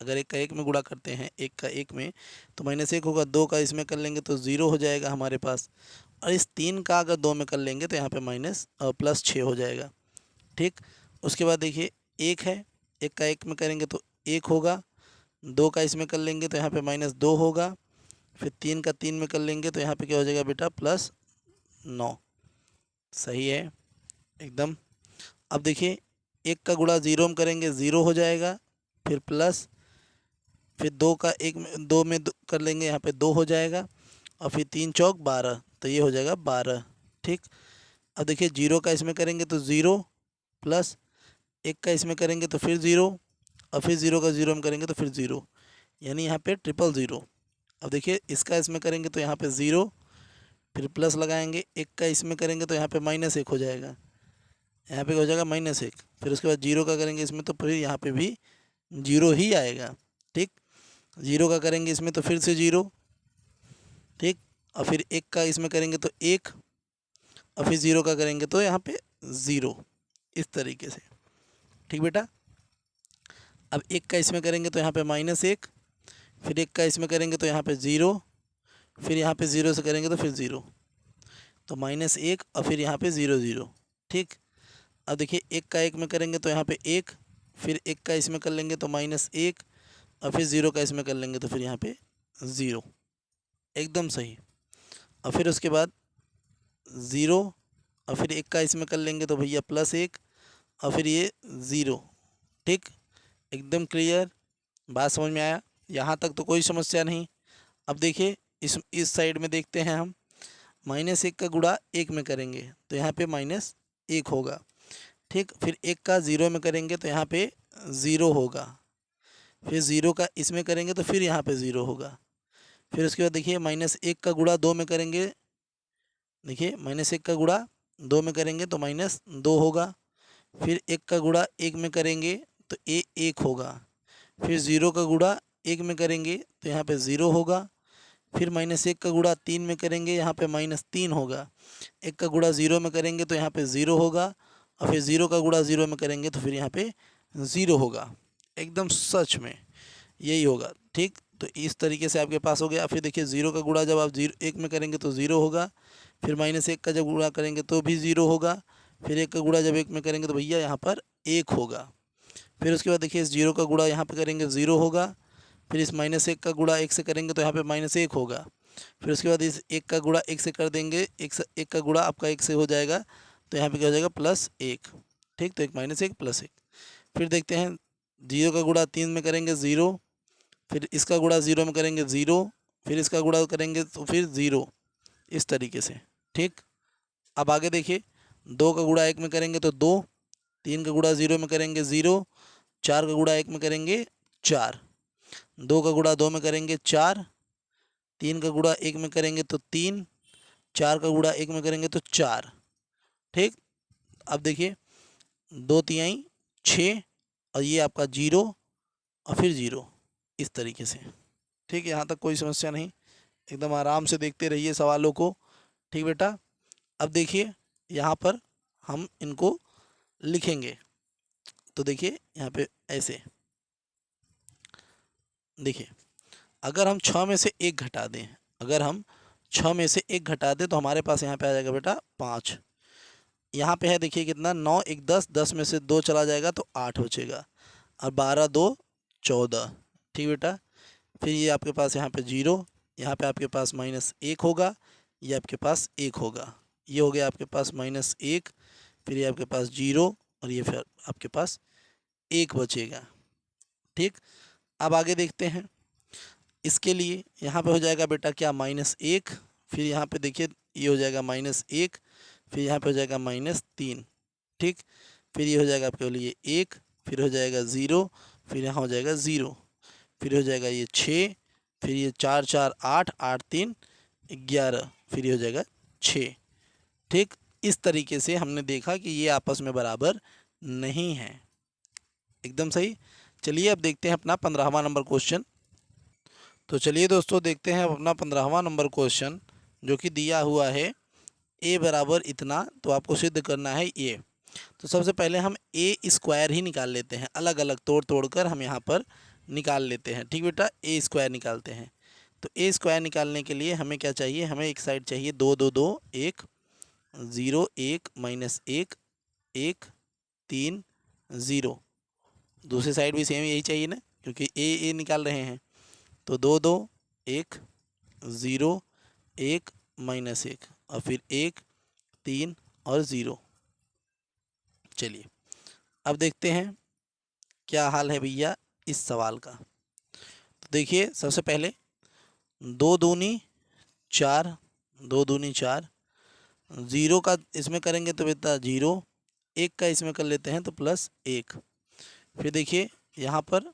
अगर 1 का 1 में गुणा करते हैं 1 का 1 में तो -1 होगा। 2 का इसमें कर लेंगे तो 0 हो जाएगा हमारे पास। और इस 3 का अगर 2 में कर लेंगे तो यहाँ पे +6 हो जाएगा। ठीक, उसके बाद देखिए 1 है, 1 का 1 में करेंगे तो 1 होगा। 2 का इसमें कर लेंगे तो यहाँ पे -2 होगा। फिर 3 का 3 में कर लेंगे तो यहाँ पे क्या हो जाएगा बेटा, +9। सही है एकदम। अब देखिए 1 का गुणा 0 में करेंगे 0 हो जाएगा, फिर प्लस, फिर 2 का 1 में 2 में कर लेंगे, यहाँ पे 2 हो जाएगा, और फिर 3 चौक 12, तो ये हो जाएगा 12। ठीक, अब देखिए 0 का इसमें करेंगे तो 0, प्लस 1 का इसमें करेंगे तो फिर 0, और फिर 0 का 0 में करेंगे तो फिर 0, यानी यहाँ पे 000। अब देखिए इसका इसमें करेंगे तो यहाँ पे 0, फिर प्लस लगाएंगे, 1 का इसमें करेंगे तो यहाँ पे -1 हो जाएगा, यहाँ पे हो जाएगा -1। फिर उसके बाद 0 का करेंगे इसमें तो फिर यहाँ पे भी 0 ही आएगा। ठीक, 0 का करेंगे इसमें तो फिर से 0। ठीक, और फिर 1 का इसमें करेंगे तो 1, और फिर 0 का करेंगे तो यहाँ पे 0, इस तरीके से। ठीक बेटा, अब 1 का इसमें करेंगे तो यहाँ पे -1, फिर 1 का इसमें करेंगे तो यहाँ पे 0, फिर यहाँ पे 0 से करेंगे तो फिर 0, तो -1, और फिर यहाँ पे 0 0। ठीक, अब देखिए 1 का 1 में करेंगे तो यहाँ पे 1, फिर 1 का इसमें कर लेंगे तो -1, और फिर 0 का इसमें कर लेंगे तो फिर यहाँ पे 0, एकदम सही। और फिर उसके बाद 0, और फिर 1 का इसमें कर लेंगे तो भैया +1, और फिर ये 0। ठीक, एकदम क्लियर, बात समझ में आया, यहाँ तक तो कोई समस्या नहीं। अब देखिए इस साइड में देखते हैं हम, -1 का गुणा 1 में करेंगे तो यहाँ पे -1 होगा। ठीक, फिर 1 का 0 में करेंगे तो यहाँ पे 0 होगा, फिर 0 का इसमें करेंगे तो फिर यहाँ पे 0 होगा। फिर उसके बाद देखिए -1 का गुणा 2 में करेंगे, देखिए -1 का गुणा 2 में करेंगे तो -2 होगा। फिर 1 का गुणा 1 में करेंगे तो 1 होगा। फिर 0 का गुणा 1 में करेंगे तो यहाँ पे 0 होगा। फिर -1 का गुणा 3 में करेंगे, यहाँ पे -3 होगा। 1 का गुणा 0 में करेंगे तो यहाँ पे 0 होगा, और फिर 0 का गुणा 0 में करेंगे तो फिर यहाँ पे 0 होगा। एकदम सच में यही होगा। ठीक, तो इस तरीके से आपके पास हो गया। फिर देखिए 0 का गुणा जब आप 1 में करेंगे तो 0 होगा, फिर -1 का जब गुणा करेंगे तो भी 0 होगा, फिर 1 का गुणा जब 1 में करेंगे तो भैया यहाँ पर 1 होगा। फिर उसके बाद देखिए इस 0 का गुणा यहाँ पे करेंगे 0 होगा, फिर इस -1 का गुणा 1 से करेंगे तो यहाँ पे -1 होगा। फिर उसके बाद इस 1 का गुणा 1 से कर देंगे, 1 का गुणा आपका 1 से हो जाएगा, तो यहाँ पे क्या हो जाएगा +1। ठीक, तो 1 -1 +1। फिर देखते हैं 0 का गुणा 3 में करेंगे 0, फिर इसका गुणा 0 में करेंगे 0, फिर इसका गुणा करेंगे तो फिर 0, इस तरीके से। ठीक, अब आगे देखिए 2 का गुणा 1 में करेंगे तो 2, 3 का गुणा 0 में करेंगे 0, 4 का गुणा 1 में करेंगे 4, 2 का गुणा 2 में करेंगे 4, 3 का गुणा 1 में करेंगे तो 3, 4 का गुणा 1 में करेंगे तो 4। ठीक, अब देखिए 2 तिहाई 6 और ये आपका 0 और फिर 0, इस तरीके से। ठीक है, यहाँ तक कोई समस्या नहीं, एकदम आराम से देखते रहिए सवालों को। ठीक बेटा, अब देखिए यहाँ पर हम इनको लिखेंगे। तो देखिए यहाँ पे ऐसे, देखिए अगर हम 6 में से 1 घटा दें, अगर हम 6 में से 1 घटा दें तो हमारे पास यहाँ पे आ जाएगा बेटा 5। यहाँ पे है देखिए कितना, 9 1 10, 10 में से 2 चला जाएगा तो 8 बचेगा, और 12 2 14। ठीक बेटा, फिर ये आपके पास यहाँ पे 0, यहाँ पे आपके पास -1 होगा, ये आपके पास 1 होगा, ये हो गया आपके पास -1, फिर ये आपके पास 0 और ये फिर आपके पास 1 बचेगा। ठीक, अब आगे देखते हैं। इसके लिए यहाँ पे हो जाएगा बेटा क्या, -1, फिर यहाँ पे देखिए ये हो जाएगा -1, फिर यहाँ पे हो जाएगा -3। ठीक, फिर ये हो जाएगा आपके लिए 1, फिर हो जाएगा 0, फिर यहाँ हो जाएगा 0, फिर हो जाएगा ये 6, फिर ये 4 4 8, 8 3 11, फिर ये हो जाएगा 6। ठीक, इस तरीके से हमने देखा कि ये आपस में बराबर नहीं है। एकदम सही। चलिए अब देखते हैं अपना 15वां नंबर क्वेश्चन। तो चलिए दोस्तों देखते हैं अपना 15वां नंबर क्वेश्चन, जो कि दिया हुआ है a बराबर इतना, तो आपको सिद्ध करना है ये। तो सबसे पहले हम ए स्क्वायर ही निकाल लेते हैं, अलग अलग तोड़ कर हम यहाँ पर निकाल लेते हैं। ठीक बेटा, ए स्क्वायर निकालते हैं। तो ए स्क्वायर निकालने के लिए हमें क्या चाहिए, हमें एक साइड चाहिए 2 2 2 1 0 1 -1 1 3 0, दूसरी साइड भी सेम यही चाहिए ना, क्योंकि ए निकाल रहे हैं। तो 2 2 1 0 1 -1 और फिर 1 3 और 0। चलिए अब देखते हैं क्या हाल है भैया इस सवाल का। तो देखिए सबसे पहले 2 दूनी 4, 2 दूनी 4, 0 का इसमें करेंगे तो बेटा 0, 1 का इसमें कर लेते हैं तो +1। फिर देखिए यहाँ पर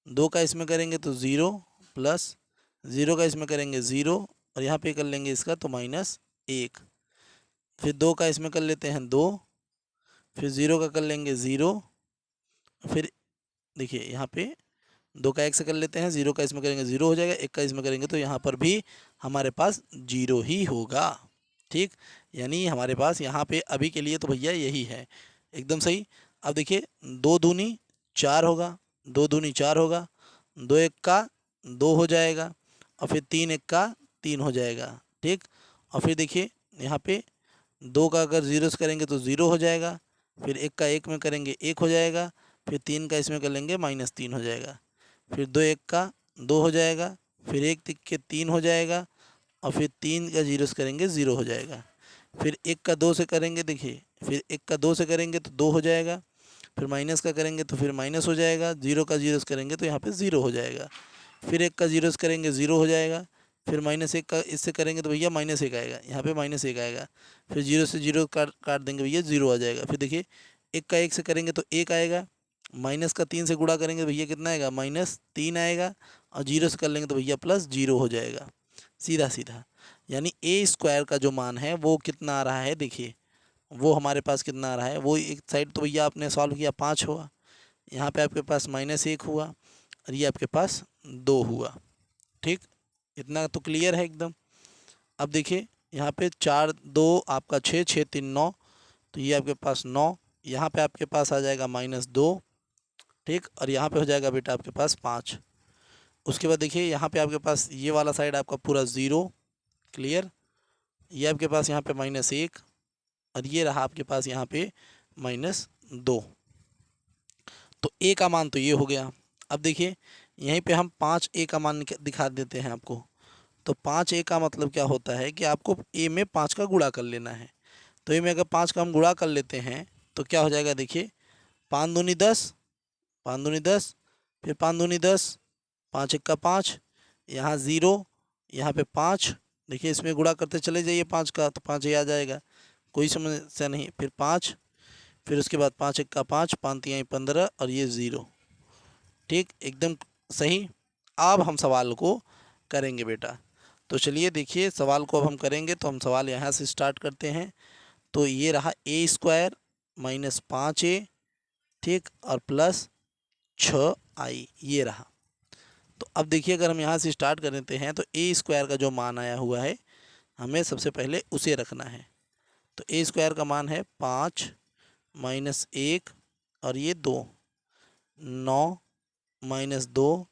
2 का इसमें करेंगे तो 0, प्लस 0 का इसमें करेंगे 0, और यहाँ पे कर लेंगे इसका तो -1। फिर 2 का इसमें कर लेते हैं 2, फिर 0 का कर लेंगे 0, फिर देखिए यहाँ पे 2 का 1 से कर लेते हैं, 0 का इसमें करेंगे 0 हो जाएगा, 1 का इसमें करेंगे तो यहाँ पर भी हमारे पास 0 ही होगा। ठीक, यानी हमारे पास यहाँ पे अभी के लिए तो भैया यही है। एकदम सही। अब देखिए 2 दूनी 4 होगा, 2 दूनी 4 होगा, 2 1 का 2 हो जाएगा, और फिर 3 1 का 3 हो जाएगा। ठीक, और फिर देखिए यहाँ पे 2 का अगर 0 से करेंगे तो 0 हो जाएगा, फिर 1 का 1 में करेंगे 1 हो जाएगा, फिर 3 का इसमें कर लेंगे -3 हो जाएगा, फिर 2 1 का 2 हो जाएगा, फिर 1 तिक के 3 हो जाएगा, और फिर 3 का 0 से करेंगे 0 हो जाएगा, फिर 1 का 2 से करेंगे, देखिए फिर 1 का 2 से करेंगे तो 2 हो जाएगा, फिर माइनस का करेंगे तो फिर माइनस हो जाएगा, 0 का 0 से करेंगे तो यहाँ पे 0 हो जाएगा, फिर 1 का 0 से करेंगे 0 हो जाएगा, फिर -1 का इससे करेंगे तो भैया -1 आएगा, यहाँ पे -1 आएगा, फिर 0 से 0 काट देंगे भैया 0 आ जाएगा, फिर देखिए 1 का 1 से करेंगे तो 1 आएगा, माइनस का 3 से गुणा करेंगे तो भैया कितना आएगा, -3 आएगा, और 0 से कर लेंगे तो भैया +0 हो जाएगा, सीधा सीधा। यानी ए स्क्वायर का जो मान है वो कितना आ रहा है, देखिए वो हमारे पास कितना आ रहा है, वो एक साइड तो भैया आपने सॉल्व किया 5 हुआ, यहाँ पे आपके पास -1 हुआ, और ये आपके पास 2 हुआ। ठीक, इतना तो क्लियर है एकदम। अब देखिए यहाँ पे 4 2 आपका 6 6 3 9, तो ये आपके पास 9, यहाँ पे आपके पास आ जाएगा -2। ठीक, और यहाँ पे हो जाएगा बेटा आपके पास 5। उसके बाद देखिए यहाँ पे आपके पास ये वाला साइड आपका पूरा 0, क्लियर, ये आपके पास यहाँ पे -1, और ये रहा आपके पास यहाँ पे -2। तो ए का मान तो ये हो गया। अब देखिए यहीं पे हम 5 ए का मान दिखा देते हैं आपको। तो 5 ए का मतलब क्या होता है कि आपको ए में 5 का गुणा कर लेना है। तो ए में अगर 5 का हम गुणा कर लेते हैं तो क्या हो जाएगा, देखिए 5 दूनी 10, 5 दूनी 10, फिर 5 दूनी 10, 5 1 का 5, यहाँ 0, यहाँ पे 5, देखिए इसमें गुणा करते चले जाइए 5 का तो 5 ही आ जाएगा, कोई समस्या नहीं। फिर 5, फिर उसके बाद 5 1 का 5, 5 3 15, और ये 0। ठीक, एकदम सही। अब हम सवाल को करेंगे बेटा। तो चलिए देखिए सवाल को अब हम करेंगे, तो हम सवाल यहाँ से स्टार्ट करते हैं। तो ये रहा ए स्क्वायर माइनस 5a, ठीक, और प्लस 6i, ये रहा। तो अब देखिए अगर हम यहाँ से स्टार्ट कर देते हैं तो ए स्क्वायर का जो मान आया हुआ है हमें सबसे पहले उसे रखना है। तो ए स्क्वायर का मान है 5 माइनस 1 और ये 2, 9 माइनस 2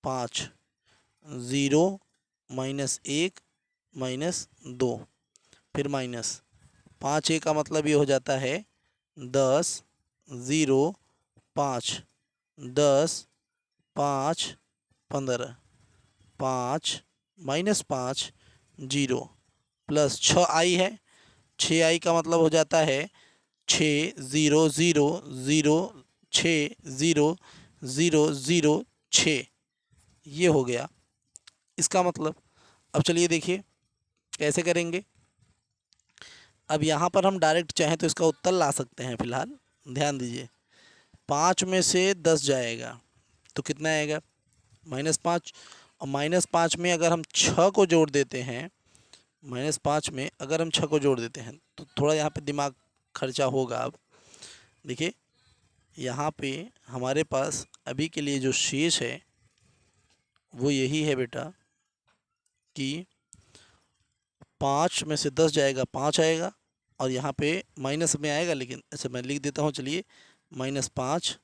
5, 0 माइनस 1 माइनस 2, फिर माइनस 5a का मतलब ये हो जाता है 10, 0 5, 10 5 15, 5 माइनस 5 0 प्लस 6i है। 6i का मतलब हो जाता है 6 0 0 0 6 0 0 0 6, ये हो गया इसका मतलब। अब चलिए देखिए कैसे करेंगे। अब यहाँ पर हम डायरेक्ट चाहें तो इसका उत्तर ला सकते हैं। फिलहाल ध्यान दीजिए, 5 में से 10 जाएगा तो कितना आएगा -5, और -5 में अगर हम 6 को जोड़ देते हैं, -5 में अगर हम 6 को जोड़ देते हैं तो थोड़ा यहाँ पे दिमाग खर्चा होगा। अब देखिए यहाँ पे हमारे पास अभी के लिए जो शेष है वो यही है बेटा कि 5 में से 10 जाएगा 5 आएगा, और यहाँ पे माइनस में आएगा, लेकिन ऐसे मैं लिख देता हूँ। चलिए -5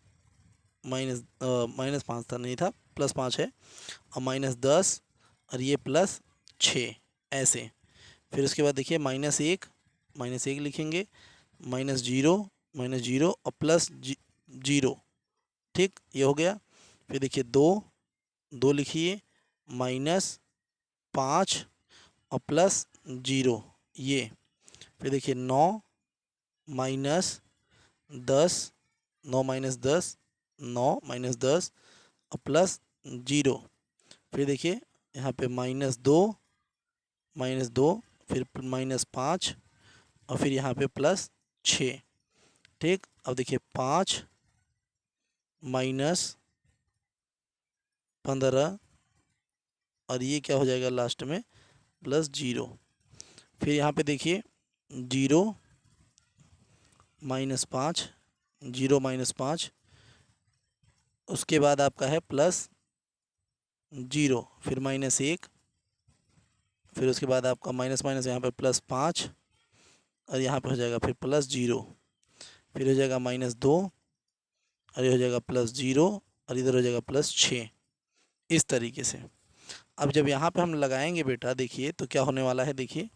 -5 था, नहीं था, +5 है, और -10 और ये +6 ऐसे। फिर उसके बाद देखिए -1 लिखेंगे, -0 और +0, ठीक, ये हो गया। फिर देखिए 2 लिखिए, -5 और +0, ये। फिर देखिए 9 माइनस 10, 9 माइनस 10, 9 माइनस 10 और +0। फिर देखिए यहाँ पे -2, फिर -5 और फिर यहाँ पे +6, ठीक। अब देखिए 5 माइनस 15 और ये क्या हो जाएगा लास्ट में +0। फिर यहाँ पे देखिए 0 -5, 0 -5, उसके बाद आपका है +0, फिर -1, फिर उसके बाद आपका माइनस माइनस यहाँ पे +5 और यहाँ पे हो जाएगा फिर +0, फिर हो जाएगा -2 और ये हो जाएगा +0 और इधर हो जाएगा +6, इस तरीके से। अब जब यहाँ पे हम लगाएंगे बेटा देखिए तो क्या होने वाला है। देखिए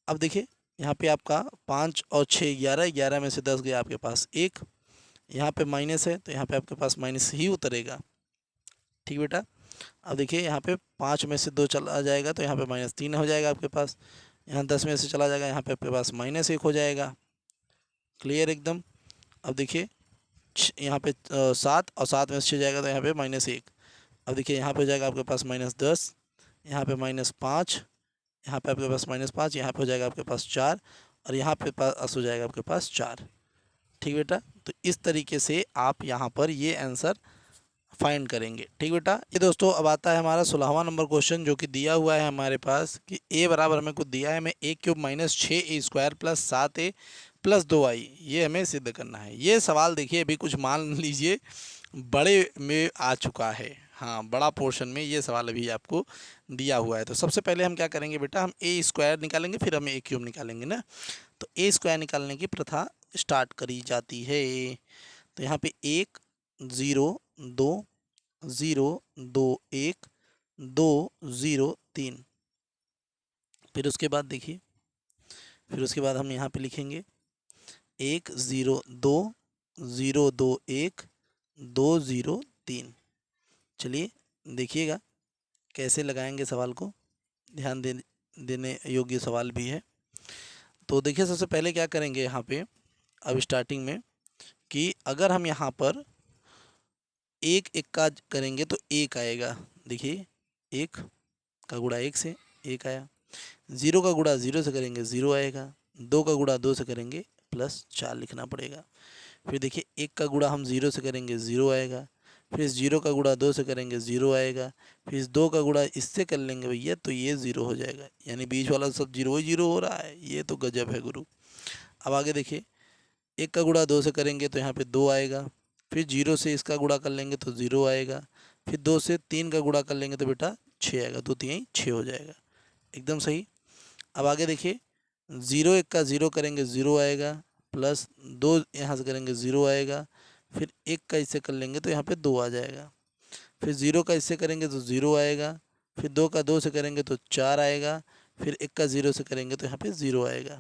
अब देखिए यहाँ पे आपका 5 और 6 11, 11 में से 10 गया आपके पास 1, यहाँ पे माइनस है तो यहाँ पे आपके पास माइनस ही उतरेगा, ठीक बेटा। अब देखिए यहाँ पे 5 में से 2 चला जाएगा तो यहाँ पे -3 हो जाएगा आपके पास, यहाँ 10 में से चला जाएगा यहाँ पे आपके पास -1 हो जाएगा, क्लियर एकदम। अब देखिए यहाँ पे 7 और 7 में से 6 जाएगा तो यहाँ पे -1। अब देखिए यहाँ पे हो जाएगा आपके पास -10, यहाँ पे -5, यहाँ पे आपके पास -5, यहाँ पे हो जाएगा आपके पास 4 और यहाँ पे पास हो जाएगा आपके पास 4, ठीक बेटा। तो इस तरीके से आप यहाँ पर ये आंसर फाइंड करेंगे, ठीक बेटा। ये दोस्तों अब आता है हमारा 16वां नंबर क्वेश्चन, जो कि दिया हुआ है हमारे पास कि a बराबर हमें कुछ दिया है, हमें a³ - 6a² + 7a + 2i, ये हमें सिद्ध करना है। ये सवाल देखिए अभी कुछ मान लीजिए बड़े में आ चुका है, हाँ बड़ा पोर्शन में ये सवाल अभी आपको दिया हुआ है। तो सबसे पहले हम क्या करेंगे बेटा, हम a² निकालेंगे, फिर हम a³ निकालेंगे ना। तो a² निकालने की प्रथा स्टार्ट करी जाती है। तो यहाँ पे 1 0 2 0 2 1 2 0 3, फिर उसके बाद देखिए, फिर उसके बाद हम यहाँ पे लिखेंगे 1 0 2 0 2 1 2 0 3। चलिए देखिएगा कैसे लगाएंगे सवाल को, ध्यान देने योग्य सवाल भी है। तो देखिए सबसे पहले क्या करेंगे यहाँ पे अब स्टार्टिंग में कि अगर हम यहाँ पर 1 1 का करेंगे तो 1 आएगा। देखिए 1 का गुणा 1 से 1 आया, 0 का गुणा 0 से करेंगे 0 आएगा, 2 का गुणा 2 से करेंगे +4 लिखना पड़ेगा। फिर देखिए 1 का गुणा हम 0 से करेंगे 0 आएगा, फिर 0 का गुणा 2 से करेंगे 0 आएगा, फिर इस 2 का गुणा इससे कर लेंगे भैया तो ये 0 हो जाएगा, यानी बीच वाला सब 0 ही 0 हो रहा है। ये तो गजब है गुरु। अब आगे देखिए, 1 का गुणा 2 से करेंगे तो यहाँ पे 2 आएगा, फिर 0 से इसका गुणा कर लेंगे तो 0 आएगा, फिर 2 से 3 का गुणा कर लेंगे तो बेटा 6 आएगा, 2 3 6 हो जाएगा, एकदम सही। अब आगे देखिए, 0 1 का 0 करेंगे 0 आएगा, प्लस 2 यहाँ से करेंगे 0 आएगा, फिर 1 का इससे कर लेंगे तो यहाँ पे 2 आ जाएगा, फिर 0 का इससे करेंगे तो 0 आएगा, फिर 2 का 2 से करेंगे तो 4 आएगा, फिर 1 का 0 से करेंगे तो यहाँ पे 0 आएगा,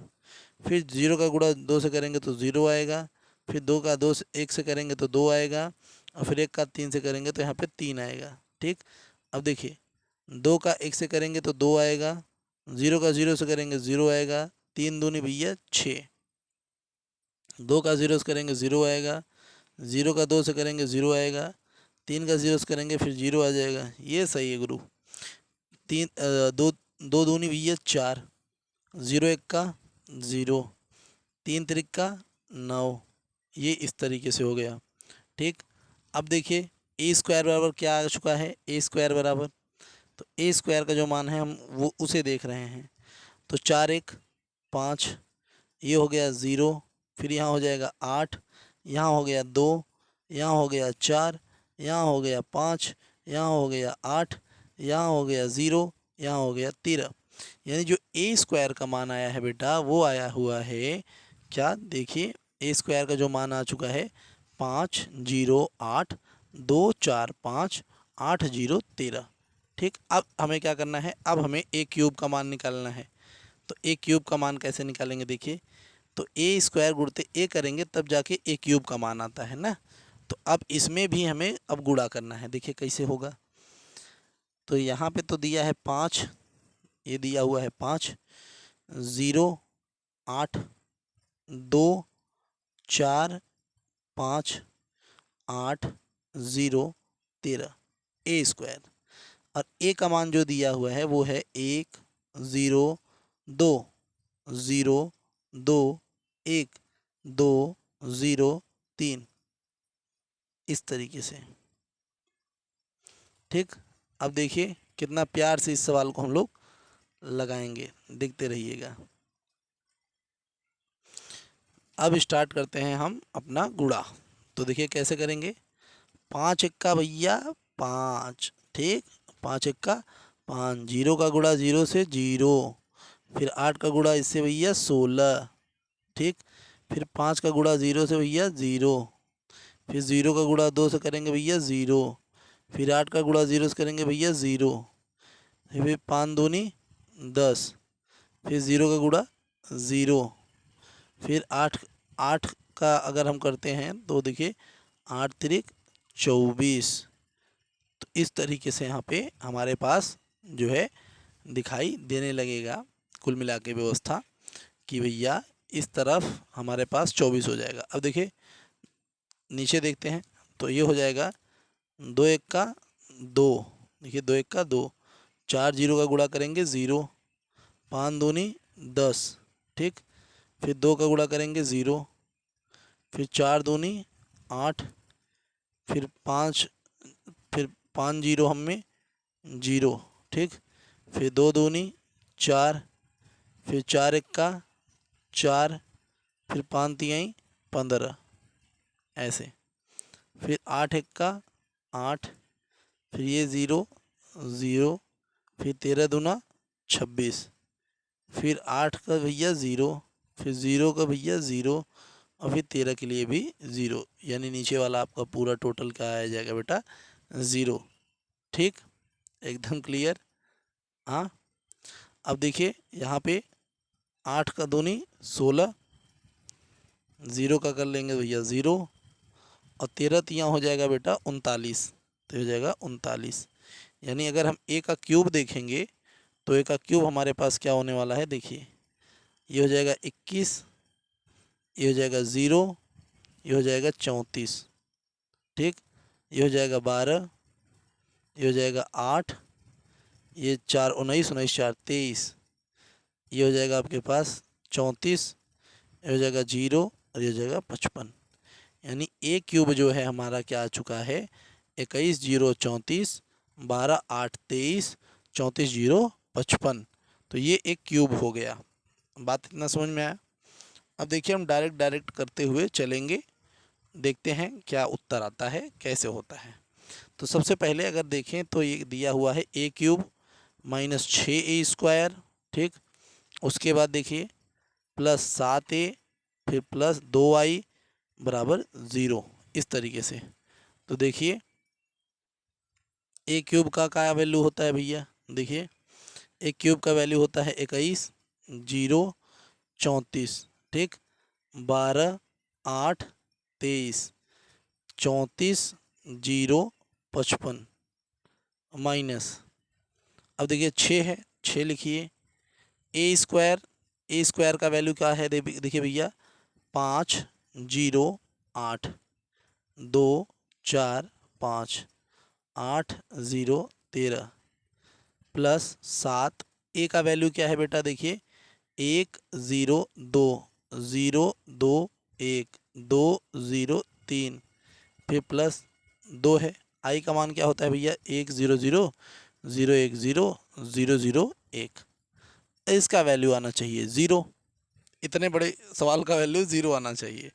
फिर 0 का गुणा 2 से करेंगे तो 0 आएगा, फिर 2 का 2 से 1 से करेंगे तो 2 आएगा, और फिर 1 का 3 से करेंगे तो यहाँ पे 3 आएगा। ठीक, अब देखिए, 2 का 1 से करेंगे तो 2 आएगा, 0 का 0 से करेंगे 0 आएगा, 3 दूनी भैया 6, 2 का 0 से करेंगे 0 आएगा, 0 का 2 से करेंगे 0 आएगा, 3 का 0 से करेंगे फिर 0 आ जाएगा। ये सही है गुरु। 2 दूनी भैया 4, 0 1 का 0, 3 3 का 9, ये इस तरीके से हो गया। ठीक, अब देखिए ए स्क्वायर बराबर क्या आ चुका है, ए स्क्वायर बराबर, तो ए स्क्वायर का जो मान है हम वो उसे देख रहे हैं, तो 4 1 5, ये हो गया 0, फिर यहाँ हो जाएगा 8, यहाँ हो गया 2, यहाँ हो गया 4, यहाँ हो गया 5, यहाँ हो गया 8, यहाँ हो गया 0, यहाँ हो गया 13, यानी जो ए स्क्वायर का मान आया है बेटा वो आया हुआ है क्या, देखिए ए स्क्वायर का जो मान आ चुका है 5 0 8 2 4 5 8 0 13। ठीक, अब हमें क्या करना है, अब हमें ए क्यूब का मान निकालना है। तो ए क्यूब का मान कैसे निकालेंगे, देखिए, तो ए स्क्वायर गुणते ए करेंगे तब जाके ए क्यूब का मान आता है ना। तो अब इसमें भी हमें अब गुणा करना है, देखिए कैसे होगा। तो यहाँ पे तो दिया है 5, ये दिया हुआ है 5, 0 8 2 4 5 8 0 13, ए स्क्वायर, और ए का मान जो दिया हुआ है वो है 1 0 2 0 2 1 2 0 3, इस तरीके से। ठीक, अब देखिए कितना प्यार से इस सवाल को हम लोग लगाएंगे, देखते रहिएगा। अब स्टार्ट करते हैं हम अपना गुणा। तो देखिए कैसे करेंगे, 5 1 का भैया 5, ठीक, 5 1 का 5, 0 का गुणा 0 से 0, फिर 8 का गुणा इससे भैया 16, ठीक, फिर 5 का गुणा 0 से भैया 0, फिर 0 का गुणा 2 से करेंगे भैया 0, फिर 8 का गुणा 0 से करेंगे भैया 0, फिर 5 दूनी 10, फिर 0 का गुणा 0, फिर 8 8 का अगर हम करते हैं तो देखिए 8 तिरिक 24। तो इस तरीके से यहाँ पे हमारे पास जो है दिखाई देने लगेगा कुल मिला के व्यवस्था कि भैया इस तरफ हमारे पास 24 हो जाएगा। अब देखिए नीचे देखते हैं, तो ये हो जाएगा 2 1 का 2, देखिए 2 1 का 2, 4 0 का गुणा करेंगे 0, 5 दूनी 10, ठीक, फिर 2 का गुणा करेंगे 0, फिर 4 दूनी 8, फिर 5, फिर 5 0 हम में 0, ठीक, फिर 2 दूनी 4, फिर 4 1 का 4, फिर 5 तिहाई 15, ऐसे, फिर 8 1 का 8, फिर ये 0 0, फिर 13 दूना 26, फिर 8 का भैया 0, फिर 0 का भैया 0, और फिर 13 के लिए भी 0, यानी नीचे वाला आपका पूरा टोटल क्या आ जाएगा बेटा 0। ठीक, एकदम क्लियर। हाँ, अब देखिए यहाँ पे 8 का दूनी 16, 0 का कर लेंगे भैया 0, और 13 तियाँ हो जाएगा बेटा 39, तो हो जाएगा 39। यानी अगर हम ए का क्यूब देखेंगे तो ए का क्यूब हमारे पास क्या होने वाला है, देखिए ये हो जाएगा 21, ये हो जाएगा 0, ये हो जाएगा 34, ठीक, ये हो जाएगा 12, ये हो जाएगा 8, ये 4 19 19 4 23, ये हो जाएगा आपके पास 34, ये हो जाएगा 0, और ये हो जाएगा 55। यानी ए क्यूब जो है हमारा क्या आ चुका है, 21 जीरो 34, 12 8 23, 34 जीरो 55। तो ये एक क्यूब हो गया। बात इतना समझ में आया। अब देखिए हम डायरेक्ट करते हुए चलेंगे, देखते हैं क्या उत्तर आता है, कैसे होता है। तो सबसे पहले अगर देखें तो ये दिया हुआ है ए क्यूब माइनस 6a², ठीक। उसके बाद देखिए प्लस 7a, फिर प्लस 2i बराबर 0, इस तरीके से। तो देखिए ए क्यूब का क्या वैल्यू होता है भैया, देखिए ए क्यूब का वैल्यू होता है 21 जीरो 34, ठीक। 12 8 23, 34 जीरो 55 माइनस, अब देखिए 6 है, 6 लिखिए। ए स्क्वायर का वैल्यू क्या है, देखिए भैया 5 जीरो 8, 2 4 5, 8 0 13, प्लस 7। ए का वैल्यू क्या है बेटा, देखिए 1 0 2, 0 2 1, 2 0 3, फिर प्लस 2 है। आई का मान क्या होता है भैया, 1 0 0 0 1 0 0 0 1। इसका वैल्यू आना चाहिए 0। इतने बड़े सवाल का वैल्यू 0 आना चाहिए।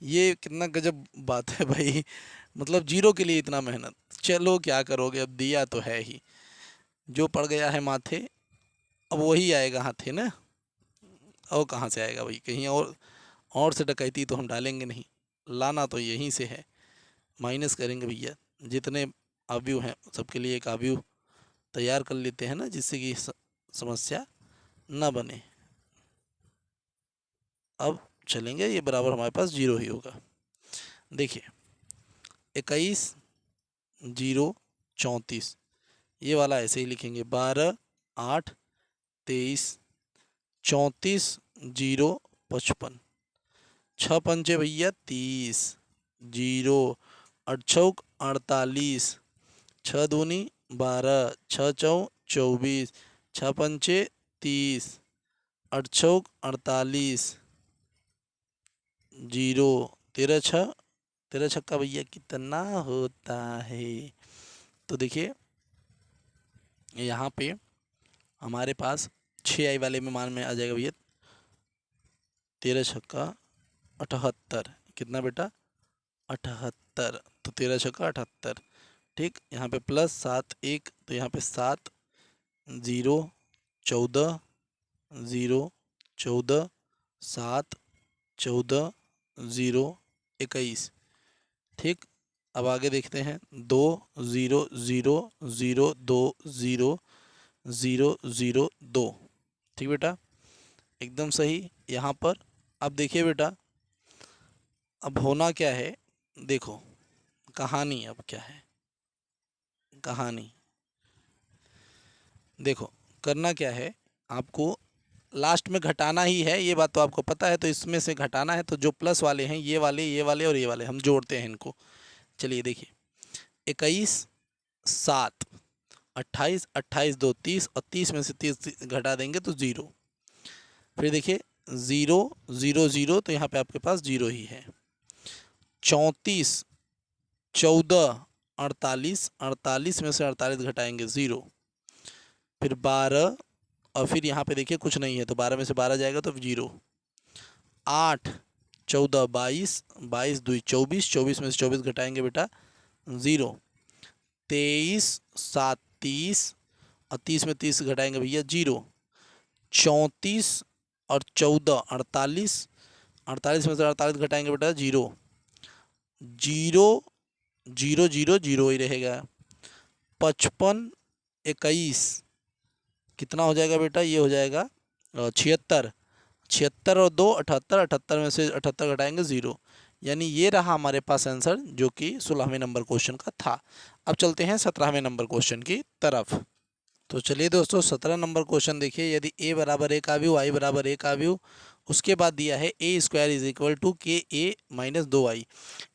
ये कितना गजब बात है भाई, मतलब 0 के लिए इतना मेहनत। चलो क्या करोगे, अब दिया तो है ही, जो पड़ गया है माथे अब वही आएगा हाथे ना। और कहाँ से आएगा भाई, कहीं और से डकैती तो हम डालेंगे नहीं, लाना तो यहीं से है। माइनस करेंगे भैया, जितने अवयव हैं सबके लिए एक अवयव तैयार कर लेते हैं ना, जिससे कि समस्या ना बने। अब चलेंगे, ये बराबर हमारे पास 0 ही होगा। देखिए 21 जीरो 34, ये वाला ऐसे ही लिखेंगे। 12 8 23, 34 जीरो 55, 6 पंचे भैया 30, जीरो 8 चौक 48, 6 दूनी 12, 6 चौ 24, 6 पंचे 30, 8 चौक 48, जीरो 13 छक्का भैया कितना होता है। तो देखिए यहाँ पे हमारे पास 6i वाले में मान में आ जाएगा भैया 13 छक्का 78, कितना बेटा 78। तो 13 छक्का 78, ठीक। यहाँ पे प्लस 7 1, तो यहाँ पे 7 0 14, 0 14 7 14 0 21, ठीक। अब आगे देखते हैं 2 0 0 0 2 0 0 0 2, ठीक बेटा, एकदम सही। यहाँ पर अब देखिए बेटा, अब होना क्या है, देखो कहानी अब क्या है, कहानी देखो करना क्या है, आपको लास्ट में घटाना ही है, ये बात तो आपको पता है। तो इसमें से घटाना है, तो जो प्लस वाले हैं ये वाले, ये वाले और ये वाले, हम जोड़ते हैं इनको। चलिए देखिए 21 7 28, 28 2 30, और 30 में से 30 घटा देंगे तो 0। फिर देखिए 0 0 0, तो यहाँ पे आपके पास 0 ही है। 34 14 48, 48 में से 48 घटाएंगे 0। फिर 12, और फिर यहाँ पे देखिए कुछ नहीं है, तो 12 में से 12 जाएगा तो 0। 8 14 22, 22 2 24, 24 में से 24 घटाएंगे बेटा 0। 23 7 30, और 30 में 30 घटाएंगे भैया 0। 34 और 14 48, 48 में से 48 घटाएंगे बेटा 0। 0 0 0 0 ही रहेगा। 55 21 कितना हो जाएगा बेटा, ये हो जाएगा 76। 76 और 2 78, 78 में से 78 घटाएंगे 0। यानी ये रहा हमारे पास आंसर, जो कि 16वें नंबर क्वेश्चन का था। अब चलते हैं 17वें नंबर क्वेश्चन की तरफ। तो चलिए दोस्तों 17 नंबर क्वेश्चन देखिए। यदि a बराबर 1 आव्यूह, i बराबर 1 आव्यूह, उसके बाद दिया है a square is equal to के ए माइनस 2i।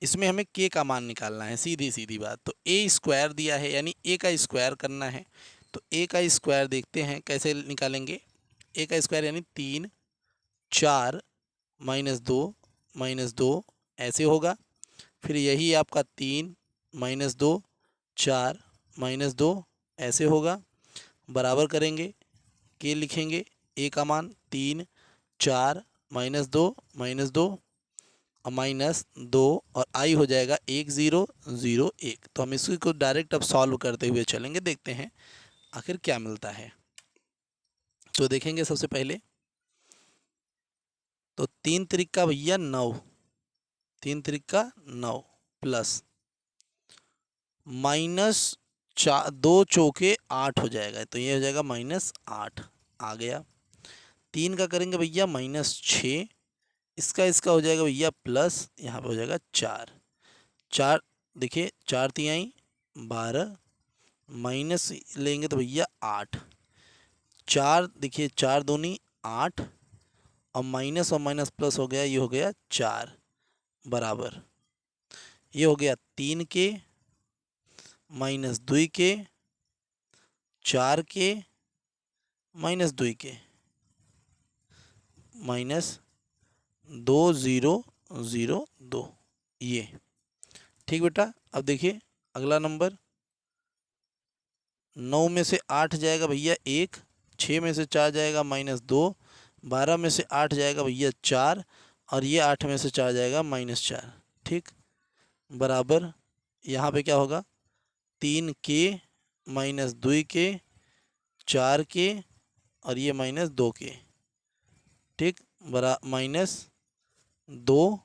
इसमें हमें k का मान निकालना है, सीधी सीधी बात। तो a स्क्वायर दिया है, यानी a का स्क्वायर करना है। तो a का स्क्वायर देखते हैं कैसे निकालेंगे। a का स्क्वायर यानी 3 4 -2 -2 ऐसे होगा। फिर यही आपका 3 -2 4 माइनस 2 ऐसे होगा, बराबर करेंगे, के लिखेंगे, ए का मान 3, 4 माइनस 2 और माइनस 2 और आई हो जाएगा 1 0 0 1। तो हम इसी को डायरेक्ट अब सॉल्व करते हुए चलेंगे, देखते हैं आखिर क्या मिलता है। तो देखेंगे सबसे पहले तो 3 त्रिक का भैया 9, 3 त्रिक का 9 प्लस माइनस 2 चौके 8 हो जाएगा, तो ये हो जाएगा -8 आ गया। 3 का करेंगे भैया -6, इसका हो जाएगा भैया प्लस, यहाँ पे हो जाएगा 4, 4 देखिए 4 तिहाई 12 माइनस लेंगे तो भैया 8, 4 देखिए 4 दूनी 8 और माइनस प्लस हो गया, ये हो गया 4 बराबर, ये हो गया 3 के -2 के 4 के -2 के -2 0 0 2, ये ठीक बेटा। अब देखिए अगला नंबर, 9 में से 8 जाएगा भैया 1, 6 में से 4 जाएगा -2, 12 में से 8 जाएगा भैया 4 और ये 8 में से 4 जाएगा -4, ठीक बराबर, यहाँ पे क्या होगा 3 के -2 के 4 के और ये -2 के, ठीक -2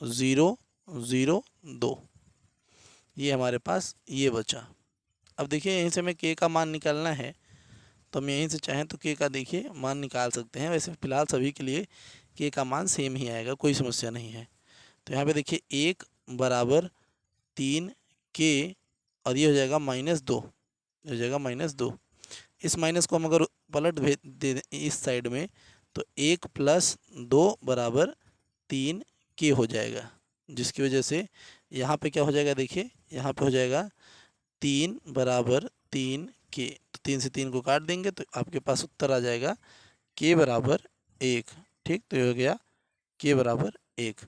0 0 2, ये हमारे पास ये बचा। अब देखिए यहीं से हमें के का मान निकालना है, तो हम यहीं से चाहें तो के का देखिए मान निकाल सकते हैं। वैसे फ़िलहाल सभी के लिए के का मान सेम ही आएगा, कोई समस्या नहीं है। तो यहाँ पे देखिए 1 बराबर 3 के और ये हो जाएगा -2, हो जाएगा -2। इस माइनस को हम अगर पलट भेज दे दें इस साइड में तो 1 + 2 बराबर 3 के हो जाएगा, जिसकी वजह से यहाँ पे क्या हो जाएगा देखिए, यहाँ पे हो जाएगा 3 बराबर 3 के, तो 3 से 3 को काट देंगे तो आपके पास उत्तर आ जाएगा के बराबर 1, ठीक। तो ये हो गया के बराबर 1।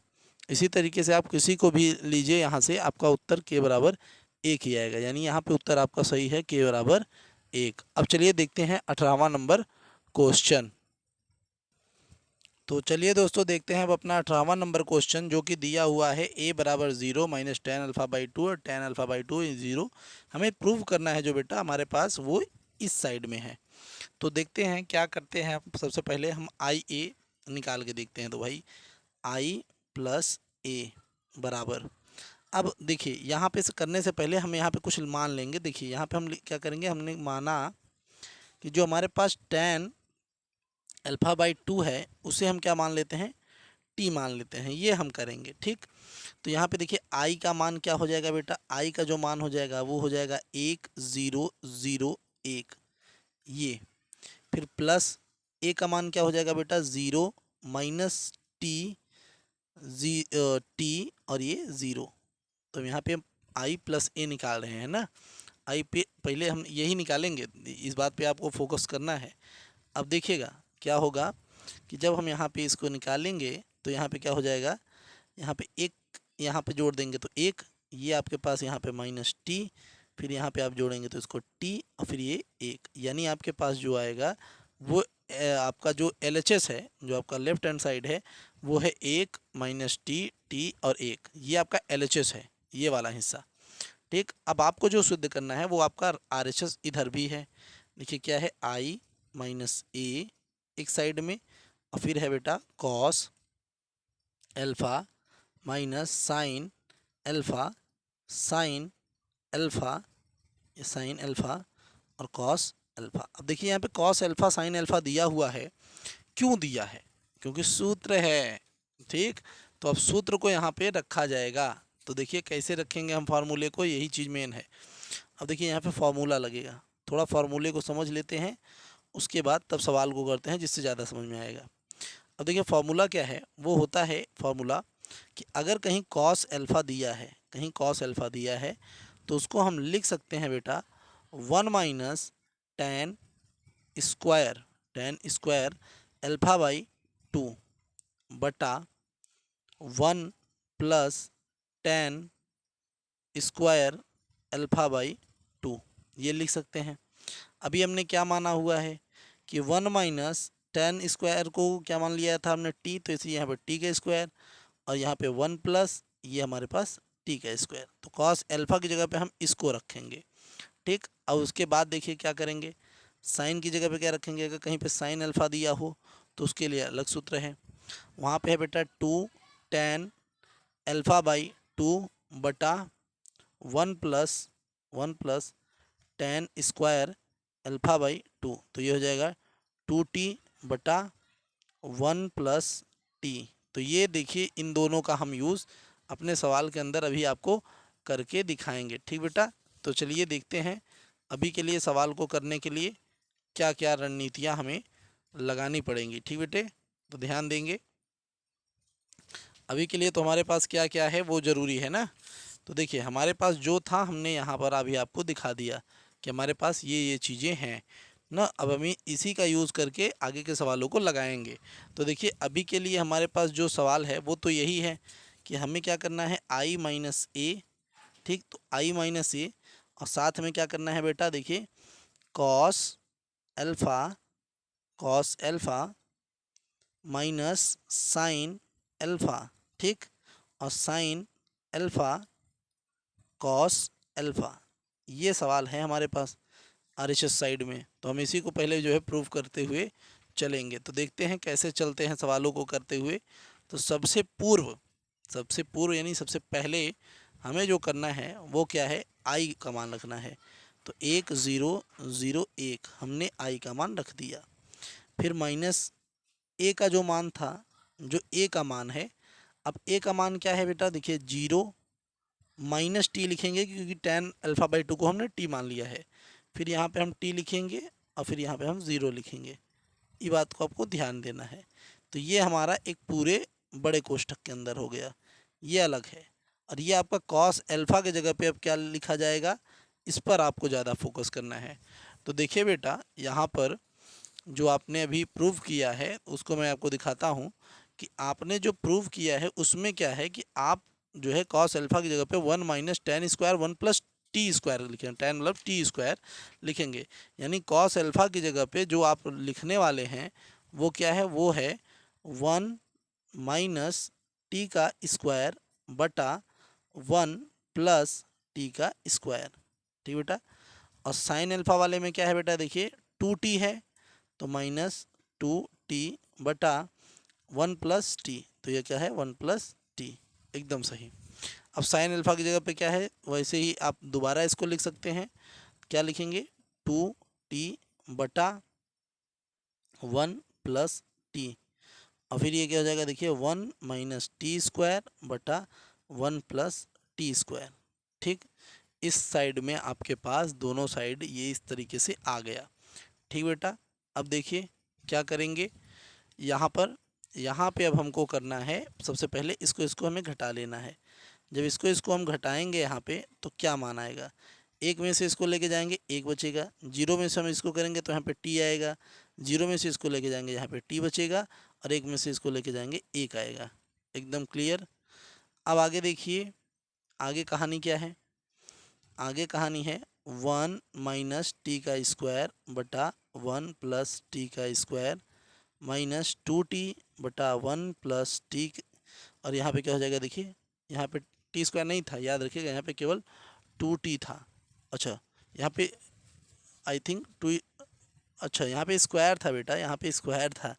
इसी तरीके से आप किसी को भी लीजिए, यहाँ से आपका उत्तर के बराबर 1 ही आएगा, यानी यहाँ पे उत्तर आपका सही है के बराबर 1। अब चलिए देखते हैं 18वां नंबर क्वेश्चन। तो चलिए दोस्तों देखते हैं अब अपना 18वां नंबर क्वेश्चन, जो कि दिया हुआ है a बराबर 0 माइनस tan α/2 और tan α/2 इज 0। हमें प्रूव करना है जो बेटा हमारे पास वो इस साइड में है। तो देखते हैं क्या करते हैं। सबसे पहले हम आई ए निकाल के देखते हैं। तो भाई i + a बराबर, अब देखिए यहाँ पे करने से पहले हम यहाँ पे कुछ मान लेंगे। देखिए यहाँ पे हम क्या करेंगे, हमने माना कि जो हमारे पास tan α/2 है उसे हम क्या मान लेते हैं, t मान लेते हैं, ये हम करेंगे, ठीक। तो यहाँ पे देखिए i का मान क्या हो जाएगा बेटा, i का जो मान हो जाएगा वो हो जाएगा 1 0 0 1, ये फिर प्लस a का मान क्या हो जाएगा बेटा 0 - t और ये 0। तो यहाँ पे हम i + a निकाल रहे हैं ना, i पे पहले हम यही निकालेंगे, इस बात पे आपको फोकस करना है। अब देखिएगा क्या होगा कि जब हम यहाँ पे इसको निकालेंगे तो यहाँ पे क्या हो जाएगा, यहाँ पे एक यहाँ पे जोड़ देंगे तो 1, ये आपके पास यहाँ पे -t, फिर यहाँ पे आप जोड़ेंगे तो इसको t और फिर ये 1, यानी आपके पास जो आएगा वो आपका जो LHS है, जो आपका लेफ्ट हैंड साइड है वो है 1 -t और 1, ये आपका LHS है, ये वाला हिस्सा, ठीक। अब आपको जो सिद्ध करना है वो आपका RHS इधर भी है। देखिए क्या है, i - a एक साइड में और फिर है बेटा cos alpha minus sine alpha sine alpha, sine alpha और कॉस अल्फ़ा। अब देखिए यहाँ पे कॉस अल्फ़ा साइन अल्फ़ा दिया हुआ है, क्यों दिया है, क्योंकि सूत्र है, ठीक। तो अब सूत्र को यहाँ पे रखा जाएगा। तो देखिए कैसे रखेंगे हम फार्मूले को, यही चीज़ मेन है। अब देखिए यहाँ पे फार्मूला लगेगा, थोड़ा फार्मूले को समझ लेते हैं, उसके बाद तब सवाल को करते हैं जिससे ज़्यादा समझ में आएगा। अब देखिए फार्मूला क्या है, वो होता है फार्मूला कि अगर कहीं कॉस अल्फ़ा दिया है, कहीं कॉस अल्फ़ा दिया है तो उसको हम लिख सकते हैं बेटा 1 - tan स्क्वायर α/2 बटा 1 + tan स्क्वायर अल्फ़ा बाई 2, ये लिख सकते हैं। अभी हमने क्या माना हुआ है कि 1 माइनस टेन स्क्वायर को क्या मान लिया था हमने टी, तो इसलिए यहाँ पे टी का स्क्वायर और यहाँ पे 1 प्लस ये हमारे पास टी का स्क्वायर, तो कॉस अल्फ़ा की जगह पे हम इसको रखेंगे। ठीक, अब उसके बाद देखिए क्या करेंगे, साइन की जगह पे क्या रखेंगे, अगर कहीं पे साइन अल्फ़ा दिया हो तो उसके लिए अलग सूत्र है। वहाँ पे है बेटा 2 टेन अल्फ़ा बाई 2 बटा 1 plus ten square alpha by 2, तो ये हो जाएगा 2t बटा 1 प्लस टी। तो ये देखिए इन दोनों का हम यूज़ अपने सवाल के अंदर अभी आपको करके दिखाएंगे। ठीक बेटा, तो चलिए देखते हैं अभी के लिए सवाल को करने के लिए क्या क्या रणनीतियाँ हमें लगानी पड़ेंगी। ठीक बेटे, तो ध्यान देंगे। अभी के लिए तो हमारे पास क्या क्या है वो ज़रूरी है ना। तो देखिए हमारे पास जो था हमने यहाँ पर अभी आपको दिखा दिया कि हमारे पास ये चीज़ें हैं ना। अब हम इसी का यूज़ करके आगे के सवालों को लगाएंगे। तो देखिए अभी के लिए हमारे पास जो सवाल है वो तो यही है कि हमें क्या करना है आई माइनस ए। ठीक, तो आई माइनस ए और साथ में क्या करना है बेटा, देखिए cos alpha minus sign alpha. ठीक, और साइन एल्फ़ा कॉस एल्फ़ा, ये सवाल है हमारे पास आरएचएस साइड में। तो हम इसी को पहले जो है प्रूव करते हुए चलेंगे। तो देखते हैं कैसे चलते हैं सवालों को करते हुए। तो सबसे पूर्व यानी सबसे पहले हमें जो करना है वो क्या है, आई का मान रखना है। तो 1 0 0 1 हमने आई का मान रख दिया। फिर माइनस ए का जो मान था, जो ए का मान है, अब ए का मान क्या है बेटा, देखिए 0 माइनस टी लिखेंगे क्योंकि टेन अल्फ़ा बाई 2 को हमने टी मान लिया है। फिर यहाँ पे हम टी लिखेंगे और फिर यहाँ पे हम 0 लिखेंगे। ये बात को आपको ध्यान देना है। तो ये हमारा एक पूरे बड़े कोष्ठक के अंदर हो गया, ये अलग है। और ये आपका कॉस अल्फ़ा की जगह पे अब क्या लिखा जाएगा, इस पर आपको ज़्यादा फोकस करना है। तो देखिए बेटा, यहाँ पर जो आपने अभी प्रूव किया है उसको मैं आपको दिखाता हूँ कि आपने जो प्रूव किया है उसमें क्या है कि आप जो है कॉस अल्फ़ा की जगह पे 1 minus ten square 1 plus T square लिखेंगे। टेन मतलब टी स्क्वायर लिखेंगे, यानी कॉस अल्फ़ा की जगह पे जो आप लिखने वाले हैं वो क्या है, वो है 1 माइनस टी का स्क्वायर बटा 1 प्लस टी का स्क्वायर। ठीक बेटा, और साइन अल्फ़ा वाले में क्या है बेटा, देखिए 2t है तो माइनस 2t बटा 1 प्लस टी, तो ये क्या है 1 प्लस टी, एकदम सही। अब साइन अल्फ़ा की जगह पे क्या है, वैसे ही आप दोबारा इसको लिख सकते हैं। क्या लिखेंगे, 2t बटा 1 प्लस टी, और फिर ये क्या हो जाएगा, देखिए 1 माइनस टी स्क्वायर बटा 1 प्लस टी स्क्वायर। ठीक, इस साइड में आपके पास दोनों साइड ये इस तरीके से आ गया। ठीक बेटा, अब देखिए क्या करेंगे, यहाँ पे अब हमको करना है, सबसे पहले इसको हमें घटा लेना है। जब इसको हम घटाएंगे यहाँ पे तो क्या मान आएगा, एक में से इसको लेके जाएंगे एक बचेगा, 0 में से हम इसको करेंगे तो यहाँ पे टी आएगा, 0 में से इसको लेके जाएंगे यहाँ पे टी बचेगा, और एक में से इसको लेके जाएंगे एक आएगा। एकदम क्लियर। अब आगे देखिए, आगे कहानी क्या है, आगे कहानी है 1 माइनस टी का स्क्वायर बटा 1 प्लस टी का स्क्वायर माइनस 2t बटा 1 प्लस टी, और यहाँ पे क्या हो जाएगा, देखिए यहाँ पे टी स्क्वायर नहीं था, याद रखिएगा, यहाँ पे केवल 2t था। अच्छा, यहाँ पे आई थिंक 2, अच्छा यहाँ पे स्क्वायर था बेटा, यहाँ पे स्क्वायर था,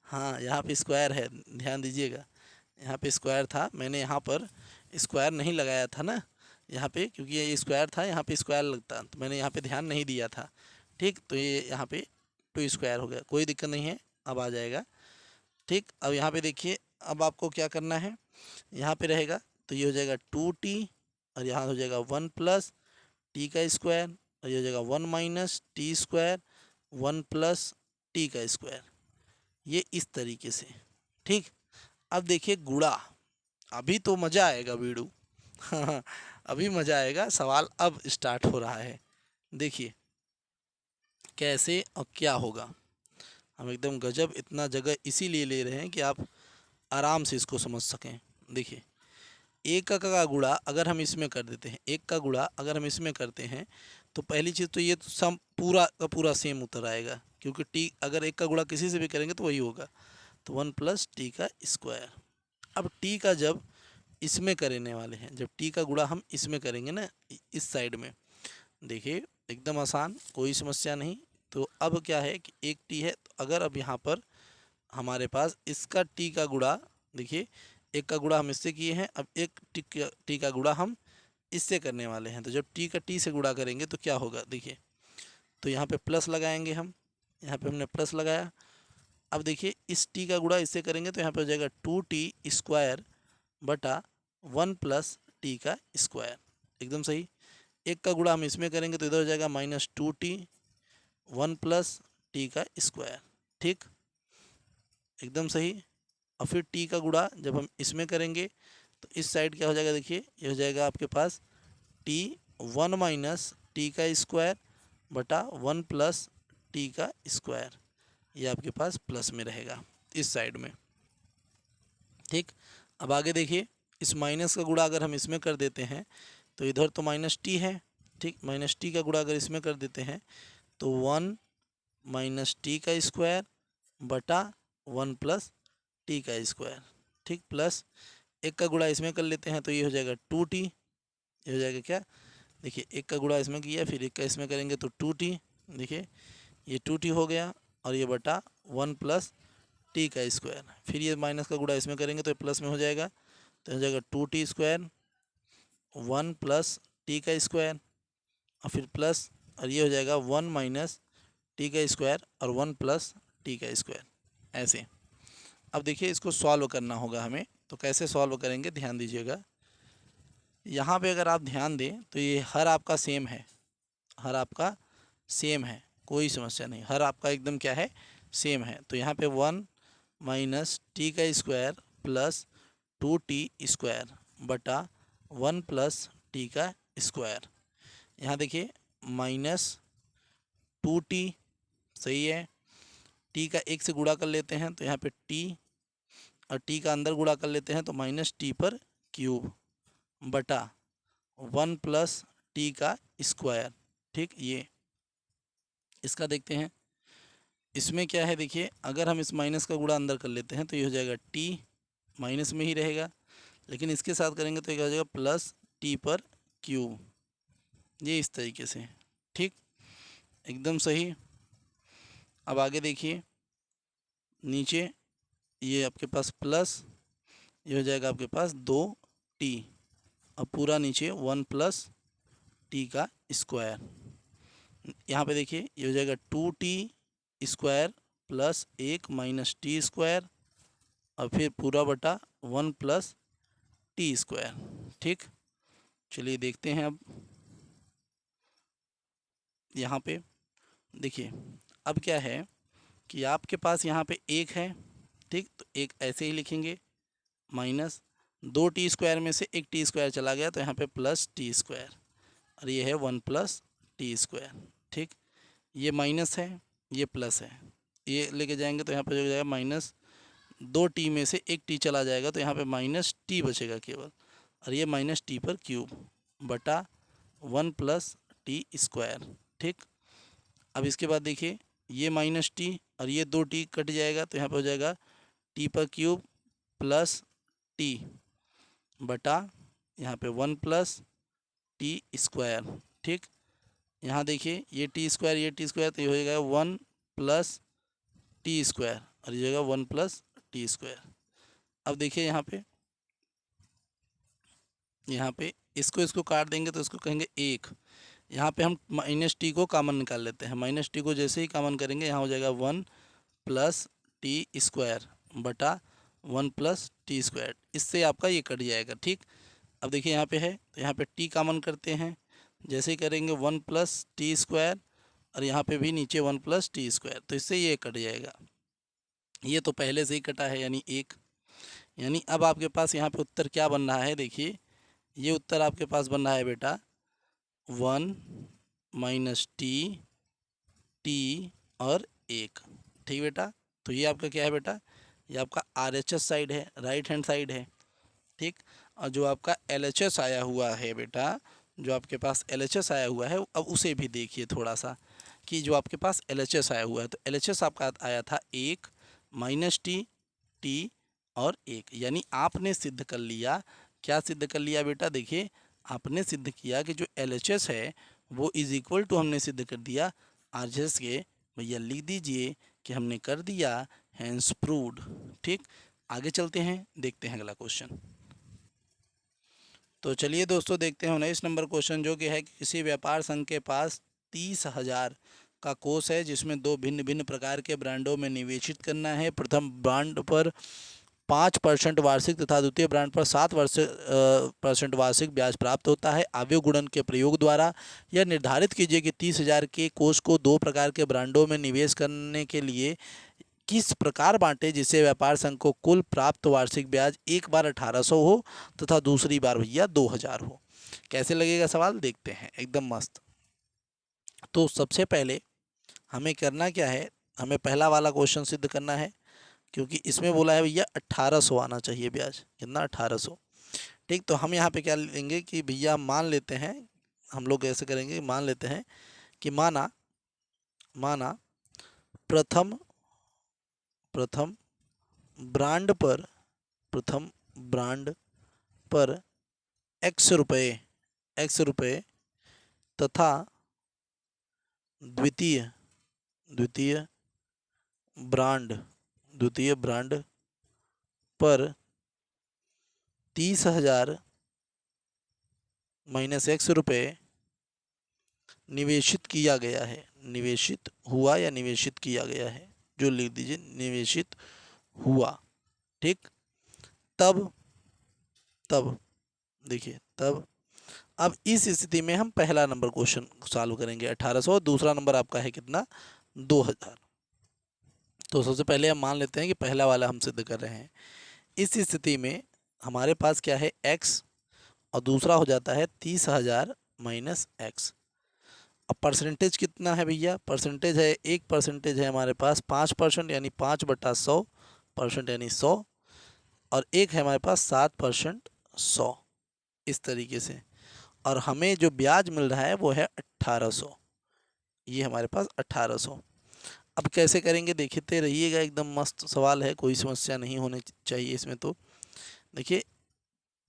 हाँ यहाँ पे स्क्वायर है, ध्यान दीजिएगा, यहाँ पे स्क्वायर था, मैंने यहाँ पर स्क्वायर नहीं लगाया था ना यहाँ पे, क्योंकि ये स्क्वायर था, यहाँ पे स्क्वायर लगता तो मैंने यहाँ पे ध्यान नहीं दिया था। ठीक, तो ये यहाँ पे 2 स्क्वायर हो गया, कोई दिक्कत नहीं है, अब आ जाएगा। ठीक, अब यहाँ पे देखिए, अब आपको क्या करना है, यहाँ पे रहेगा तो ये हो जाएगा 2t, और यहाँ हो जाएगा 1 प्लस टी का स्क्वायर, और ये हो जाएगा 1 minus T square 1 plus T का स्क्वायर, ये इस तरीके से। ठीक, अब देखिए गुणा, अभी तो मज़ा आएगा वीडियो अभी मज़ा आएगा, सवाल अब स्टार्ट हो रहा है। देखिए कैसे और क्या होगा, हम एकदम गजब इतना जगह इसीलिए ले रहे हैं कि आप आराम से इसको समझ सकें। देखिए एक का गुणा अगर हम इसमें कर देते हैं, एक का गुणा अगर हम इसमें करते हैं तो पहली चीज़ तो ये तो सम पूरा का पूरा सेम उत्तर आएगा, क्योंकि टी अगर एक का गुणा किसी से भी करेंगे तो वही होगा। तो 1 + t का स्क्वायर। अब टी का जब इसमें करने वाले हैं, जब टी का गुणा हम इसमें करेंगे ना, इस साइड में, देखिए एकदम आसान, कोई समस्या नहीं। तो अब क्या है कि एक टी है, तो अगर अब यहाँ पर हमारे पास इसका टी का गुणा, देखिए एक का गुणा हम इससे किए हैं, अब एक टी का गुणा हम इससे करने वाले हैं। तो जब टी का टी से गुणा करेंगे तो क्या होगा, देखिए तो यहाँ पे प्लस लगाएंगे हम, यहाँ पे हमने प्लस लगाया। अब देखिए इस टी का गुणा इससे करेंगे तो यहाँ पे हो जाएगा 2t² बटा 1 + t का स्क्वायर। एकदम सही। एक का गुणा हम इसमें करेंगे तो इधर हो जाएगा -2t 1 + t का स्क्वायर। ठीक, एकदम सही। और फिर टी का गुणा जब हम इसमें करेंगे तो इस साइड क्या हो जाएगा, देखिए ये हो जाएगा आपके पास टी 1 - t का स्क्वायर बटा 1 + t का स्क्वायर। ये आपके पास प्लस में रहेगा इस साइड में। ठीक, अब आगे देखिए, इस माइनस का गुणा अगर हम इसमें कर देते हैं तो इधर तो -t है। ठीक, -t का गुणा अगर इसमें कर देते हैं तो 1 - t का स्क्वायर बटा 1 + t का स्क्वायर। ठीक, प्लस एक का गुणा इसमें कर लेते हैं तो ये हो जाएगा 2t। ये हो जाएगा क्या, देखिए एक का गुणा इसमें किया, फिर एक का इसमें करेंगे तो 2t। देखिए ये 2t हो गया, और ये बटा 1 + t का स्क्वायर। फिर ये माइनस का गुणा इसमें करेंगे तो ये प्लस में हो जाएगा, तो हो जाएगा 2t² 1 + t का स्क्वायर, और फिर प्लस, और ये हो जाएगा 1 - t का स्क्वायर और 1 + t का स्क्वायर, ऐसे। अब देखिए इसको सॉल्व करना होगा हमें, तो कैसे सॉल्व करेंगे ध्यान दीजिएगा। यहाँ पे अगर आप ध्यान दें तो ये हर आपका सेम है, हर आपका सेम है, कोई समस्या नहीं, हर आपका एकदम क्या है, सेम है। तो यहाँ पे 1 - t का स्क्वायर प्लस 2t² बटा 1 + t का स्क्वायर। यहाँ देखिए -2t सही है, t का एक से गुणा कर लेते हैं तो यहाँ पे t, और t का अंदर गुणा कर लेते हैं तो -t³ बटा 1 + t का स्क्वायर। ठीक, ये इसका देखते हैं, इसमें क्या है, देखिए अगर हम इस माइनस का गुणा अंदर कर लेते हैं तो ये हो जाएगा t, माइनस में ही रहेगा, लेकिन इसके साथ करेंगे तो ये हो जाएगा +t/3, ये इस तरीके से। ठीक, एकदम सही। अब आगे देखिए, नीचे ये आपके पास प्लस, ये हो जाएगा आपके पास 2t, अब पूरा नीचे 1 + t का स्क्वायर। यहाँ पे देखिए ये हो जाएगा 2t² प्लस 1 - t², और फिर पूरा बटा 1 + t²। ठीक, चलिए देखते हैं। अब यहाँ पे देखिए, अब क्या है कि आपके पास यहाँ पे एक है। ठीक, तो एक ऐसे ही लिखेंगे, -2t² में से एक t² चला गया तो यहाँ पे +t², और ये है 1 + t²। ठीक, ये माइनस है, ये प्लस है, ये लेके जाएंगे तो यहाँ पे हो जाएगा -2t में से एक t चला जाएगा तो यहाँ पे -t बचेगा केवल, और ये -t/3 बटा 1 + t²। ठीक, अब इसके बाद देखिए ये -t और ये 2t कट जाएगा तो यहाँ पे हो जाएगा t/3 + t बटा यहाँ पे 1 + t²। ठीक, यहाँ देखिए ये t² ये t² तो ये हो जाएगा 1 + t², और ये हो जाएगा 1 + t²। अब देखिए यहाँ पे इसको काट देंगे तो इसको कहेंगे 1। यहाँ पे हम -t को कॉमन निकाल लेते हैं, -t को जैसे ही कॉमन करेंगे यहाँ हो जाएगा 1 + t² बटा 1 + t², इससे आपका ये कट जाएगा। ठीक, अब देखिए यहाँ पे है तो यहाँ पे t कॉमन करते हैं, जैसे ही करेंगे 1 + t², और यहाँ पे भी नीचे 1 + t², तो इससे ये कट जाएगा। ये तो पहले से ही कटा है यानी 1। यानी अब आपके पास यहाँ पे उत्तर क्या बन रहा है, देखिए ये उत्तर आपके पास बन रहा है बेटा 1 - t और 1। ठीक बेटा, तो ये आपका क्या है बेटा, ये आपका RHS साइड है, राइट हैंड साइड है। ठीक, और जो आपका LHS आया हुआ है बेटा, जो आपके पास LHS आया हुआ है, अब उसे भी देखिए थोड़ा सा कि जो आपके पास LHS आया हुआ है, तो LHS आपका आया था 1 माइनस टी, टी और 1, यानी आपने सिद्ध कर लिया। क्या सिद्ध कर लिया बेटा? देखिए आपने सिद्ध किया कि जो LHS है वो इज इक्वल टू, हमने सिद्ध कर दिया RHS के। भैया लिख दीजिए कि हमने कर दिया, हैंस प्रूव्ड। ठीक, आगे चलते हैं, देखते हैं अगला क्वेश्चन। तो चलिए दोस्तों देखते हैं 19 नंबर क्वेश्चन, जो कि है कि किसी व्यापार संघ के पास 30,000 का कोष है जिसमें दो भिन्न भिन्न प्रकार के ब्रांडों में निवेशित करना है। प्रथम ब्रांड पर 5% वार्षिक तथा द्वितीय ब्रांड पर 7% वार्षिक ब्याज प्राप्त होता है। आव्यूह गुणन के प्रयोग द्वारा यह निर्धारित कीजिए कि 30,000 के कोष को दो प्रकार के ब्रांडों में निवेश करने के लिए किस प्रकार बांटे जिससे व्यापार संघ को कुल प्राप्त वार्षिक ब्याज एक बार 1800 हो तथा दूसरी बार भैया 2000 हो। कैसे लगेगा सवाल? देखते हैं, एकदम मस्त। तो सबसे पहले हमें करना क्या है, हमें पहला वाला क्वेश्चन सिद्ध करना है, क्योंकि इसमें बोला है भैया 1800 आना चाहिए ब्याज। कितना? 1800। ठीक, तो हम यहाँ पे क्या लेंगे कि भैया मान लेते हैं, हम लोग ऐसे करेंगे, मान लेते हैं कि माना प्रथम प्रथम ब्रांड पर प्रथम ब्रांड पर एक्स रुपये तथा द्वितीय द्वितीय ब्रांड पर 30,000 माइनस एक्स रुपये निवेशित किया गया है। निवेशित हुआ या निवेशित किया गया है, जो लिख दीजिए निवेशित हुआ। ठीक, तब देखिए तब अब इस स्थिति में हम पहला नंबर क्वेश्चन सॉल्व करेंगे 1800, दूसरा नंबर आपका है कितना? 2000। तो सबसे पहले हम मान लेते हैं कि पहला वाला हम सिद्ध कर रहे हैं। इस स्थिति में हमारे पास क्या है? x, और दूसरा हो जाता है 30,000 माइनस एक्स। अब परसेंटेज कितना है भैया? परसेंटेज है, एक परसेंटेज है हमारे पास 5% यानी 5/100% यानी 100, और एक है हमारे पास 7% 100, इस तरीके से। और हमें जो ब्याज मिल रहा है वो है 1800, ये हमारे पास 1800। अब कैसे करेंगे देखते रहिएगा, एकदम मस्त सवाल है, कोई समस्या नहीं होनी चाहिए इसमें। तो देखिए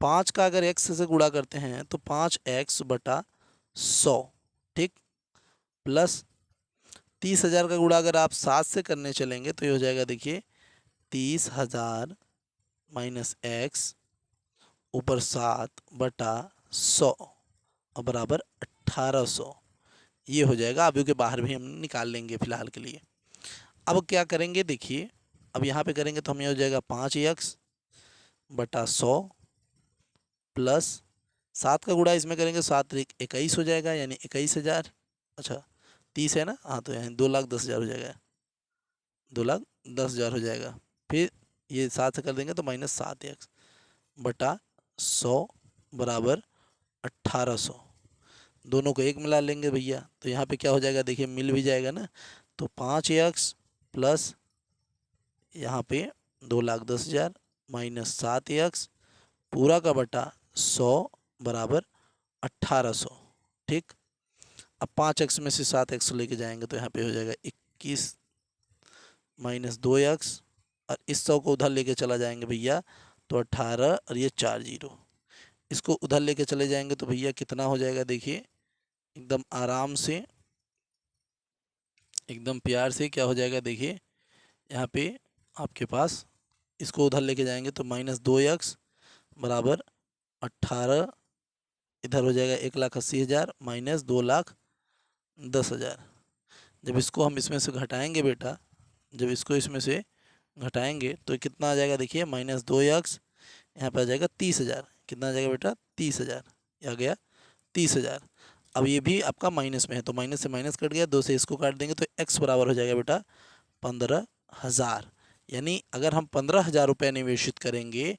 5 का अगर x से गुणा करते हैं तो 5x/100, ठीक, प्लस 30,000 का गुणा अगर आप 7 से करने चलेंगे तो ये हो जाएगा, देखिए 30,000 माइनस एक्स ऊपर 7/100 और बराबर 1800, ये हो जाएगा। अब के बाहर भी हम निकाल लेंगे फिलहाल के लिए। अब क्या करेंगे देखिए, अब यहाँ पे करेंगे तो हमें हो जाएगा 5x/100 प्लस 7 का गुणा इसमें करेंगे 7×1 = 21 हो जाएगा, यानी 21,000। अच्छा 30 है ना, हाँ, तो यहाँ 2,10,000 हो जाएगा, 2,10,000 हो जाएगा। फिर ये 7 से कर देंगे तो -7x/100 बराबर 1800। दोनों को एक मिला लेंगे भैया, तो यहाँ पे क्या हो जाएगा देखिए, मिल भी जाएगा ना। तो 5x प्लस यहाँ पे 2,10,000 माइनस 7x पूरा का बटा 100 बराबर 1800। ठीक, अब 5x में से 7x लेके जाएंगे तो यहाँ पे हो जाएगा 21 माइनस 2x, और इस 100 को उधर लेके चला जाएंगे भैया तो 18, और ये 4 0, इसको उधर लेके चले जाएंगे तो भैया कितना हो जाएगा देखिए, एकदम आराम से, एकदम प्यार से क्या हो जाएगा देखिए, यहाँ पे आपके पास इसको उधर लेके जाएंगे तो -2x बराबर 18, इधर हो जाएगा 1,80,000 माइनस 2,10,000। जब इसको हम इसमें से घटाएंगे बेटा, जब इसको इसमें से घटाएंगे तो कितना आ जाएगा देखिए, -2x, यहाँ पे आ जाएगा 30,000। कितना आ जाएगा बेटा? 30,000, आ गया 30,000। अब ये भी आपका माइनस में है तो माइनस से माइनस कट गया, 2 से इसको काट देंगे तो x बराबर हो जाएगा बेटा 15,000। यानी अगर हम 15,000 रुपये निवेशित करेंगे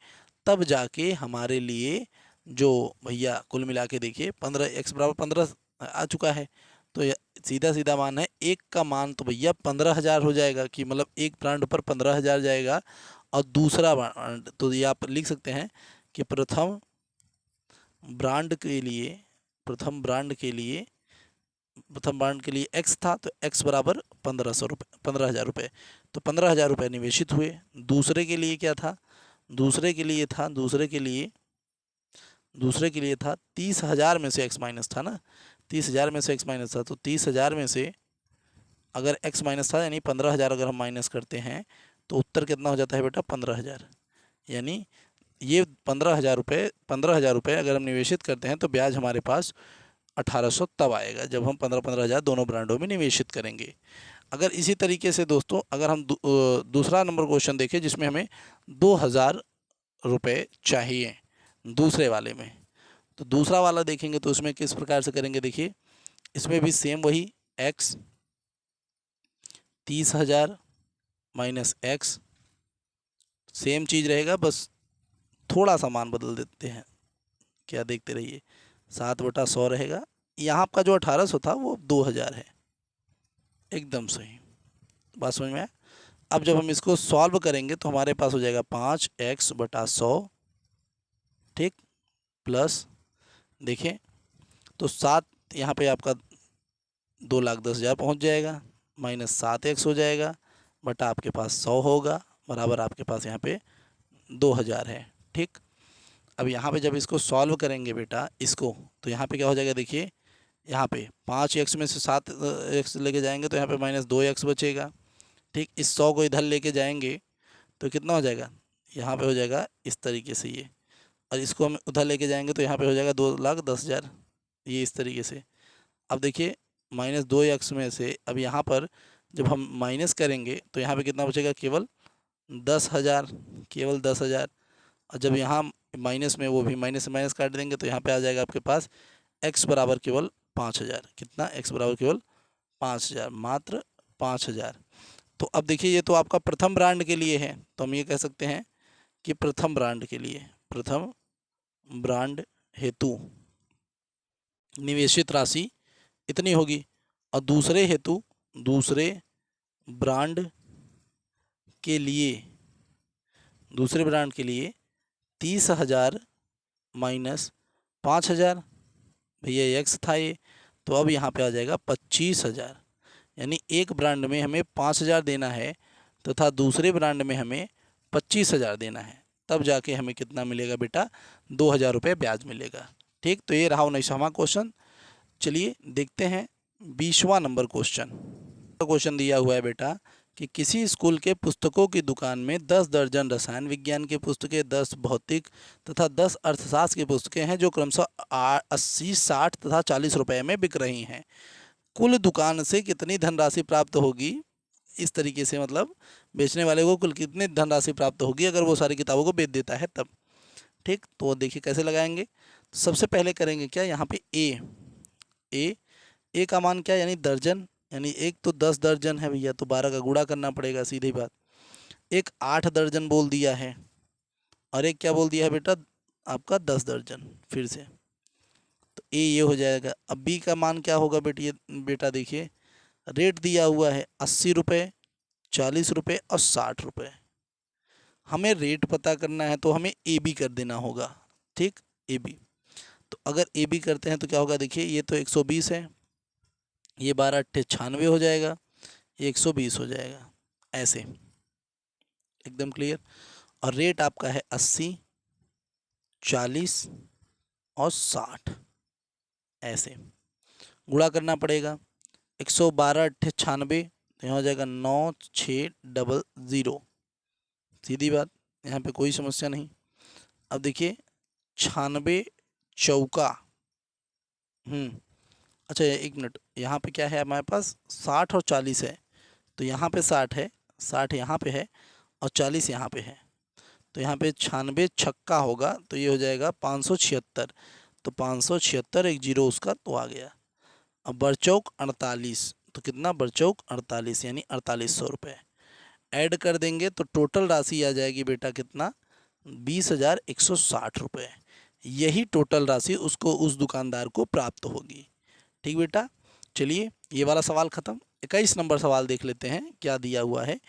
तब जाके हमारे लिए जो भैया कुल मिला के देखिए 15x बराबर 15 आ चुका है, तो सीधा सीधा मान है एक का मान तो भैया 15,000 हो जाएगा, कि मतलब एक ब्रांड पर 15,000 जाएगा। और दूसरा ब्रांड तो ये आप लिख सकते हैं कि प्रथम ब्रांड के लिए प्रथम ब्रांड के लिए एक्स था, तो एक्स बराबर 1500 रुपये, 15,000 रुपये। तो 15,000 रुपये निवेशित हुए। दूसरे के लिए क्या था? दूसरे के लिए था 30,000 में से एक्स माइनस था ना, 30,000 में से एक्स माइनस था, तो 30,000 में से अगर एक्स माइनस था यानी 15,000 अगर हम माइनस करते हैं तो उत्तर कितना हो जाता है बेटा? 15,000। यानी ये 15,000 रुपये अगर हम निवेशित करते हैं तो ब्याज हमारे पास 1,800 तब आएगा जब हम 15,000 दोनों ब्रांडों में निवेशित करेंगे। अगर इसी तरीके से दोस्तों अगर हम दूसरा नंबर क्वेश्चन देखें जिसमें हमें 2,000 रुपये चाहिए दूसरे वाले में, तो दूसरा वाला देखेंगे तो उसमें किस प्रकार से करेंगे? देखिए इसमें भी सेम वही एक्स 30,000 माइनस एक्स, सेम चीज़ रहेगा, बस थोड़ा सा मान बदल देते हैं। क्या? देखते रहिए, 7/100 रहेगा। यहाँ आपका जो 1,800 था वो 2,000 है। एकदम सही, बात समझ में आया? अब जब हम इसको सॉल्व करेंगे तो हमारे पास हो जाएगा 5x/100, ठीक, प्लस देखें तो 7 यहाँ पे आपका 2,10,000 पहुँच जाएगा, माइनस 7x हो जाएगा, बटा आपके पास 100 होगा, बराबर आपके पास यहाँ पे 2,000 है। ठीक, अब यहाँ पे जब इसको सॉल्व करेंगे बेटा इसको, तो यहाँ पे क्या हो जाएगा? देखिए यहाँ पे 5x में से 7x लेके जाएंगे तो यहाँ पे माइनस 2x बचेगा। ठीक, इस 100 को इधर लेके जाएंगे तो कितना हो जाएगा? यहाँ पे हो जाएगा इस तरीके से ये, और इसको हम उधर लेके जाएंगे तो यहाँ पे हो जाएगा 2,10,000, ये इस तरीके से। अब देखिए माइनस 2x में से अब यहाँ पर जब हम माइनस करेंगे तो यहाँ पे कितना बचेगा? केवल 10,000, केवल 10,000। और जब यहाँ माइनस में वो भी माइनस से माइनस काट देंगे तो यहाँ पे आ जाएगा आपके पास x बराबर केवल 5,000। कितना? x बराबर केवल 5,000, मात्र 5,000। तो अब देखिए ये तो आपका प्रथम ब्रांड के लिए है, तो हम ये कह सकते हैं कि प्रथम ब्रांड के लिए, प्रथम ब्रांड हेतु निवेशित राशि इतनी होगी, और दूसरे हेतु दूसरे ब्रांड के लिए 30,000 माइनस 5,000, भैया एक्स था ये, तो अब यहाँ पे आ जाएगा 25,000। यानी एक ब्रांड में हमें 5,000 देना है तथा दूसरे ब्रांड में हमें 25,000 देना है, तब जाके हमें कितना मिलेगा बेटा? 2,000 रुपये ब्याज मिलेगा। ठीक, तो ये रहा 19वां क्वेश्चन। चलिए देखते हैं 20वां नंबर क्वेश्चन। क्वेश्चन दिया हुआ है बेटा कि किसी स्कूल के पुस्तकों की दुकान में 10 दर्जन रसायन विज्ञान की पुस्तकें, 10 भौतिक तथा 10 अर्थशास्त्र की पुस्तकें हैं जो क्रमशः 80, 60 तथा 40 रुपये में बिक रही हैं। कुल दुकान से कितनी धनराशि प्राप्त होगी? इस तरीके से मतलब बेचने वाले को कुल कितनी धनराशि प्राप्त होगी अगर वो सारी किताबों को बेच देता है तब। ठीक, तो देखिए कैसे लगाएंगे। सबसे पहले करेंगे क्या? यहाँ पे ए का मान क्या? यानी दर्जन, यानी एक तो 10 दर्जन है भैया, तो 12 का गुणा करना पड़ेगा, सीधी बात। एक 8 दर्जन बोल दिया है और एक क्या बोल दिया है बेटा? आपका 10 दर्जन। फिर से तो ये हो जाएगा। अब बी का मान क्या होगा बेटा देखिए रेट दिया हुआ है 80 रुपये, 40 रुपये और 60 रुपये। हमें रेट पता करना है तो हमें ए बी कर देना होगा। ठीक, ए बी। तो अगर ए बी करते हैं तो क्या होगा? देखिए ये तो 120 है, ये 12×8 = 96 हो जाएगा, ये 120 हो जाएगा, ऐसे एकदम क्लियर। और रेट आपका है 80, 40 और 60, ऐसे गुणा करना पड़ेगा। 112×8 = 96, तो यहाँ हो जाएगा 9600, सीधी बात, यहाँ पे कोई समस्या नहीं। अब देखिए 96 चौका, अच्छा 1 मिनट, यहाँ पे क्या है हमारे पास? 60 और 40 है, तो यहाँ पे 60 है, 60 यहाँ पे है और 40 यहाँ पे है, तो यहाँ पे 96 छक्का होगा, तो ये हो जाएगा 576। तो 576, एक जीरो उसका तो आ गया। अब बरचौक 48, तो कितना? बरचौक 48 यानी 4800 रुपये। ऐड कर देंगे तो टोटल राशि आ जाएगी बेटा कितना? 20,160 रुपये। यही टोटल राशि उसको, उस दुकानदार को प्राप्त होगी। ठीक बेटा, चलिए ये वाला सवाल ख़त्म। 21 नंबर सवाल देख लेते हैं क्या दिया हुआ है।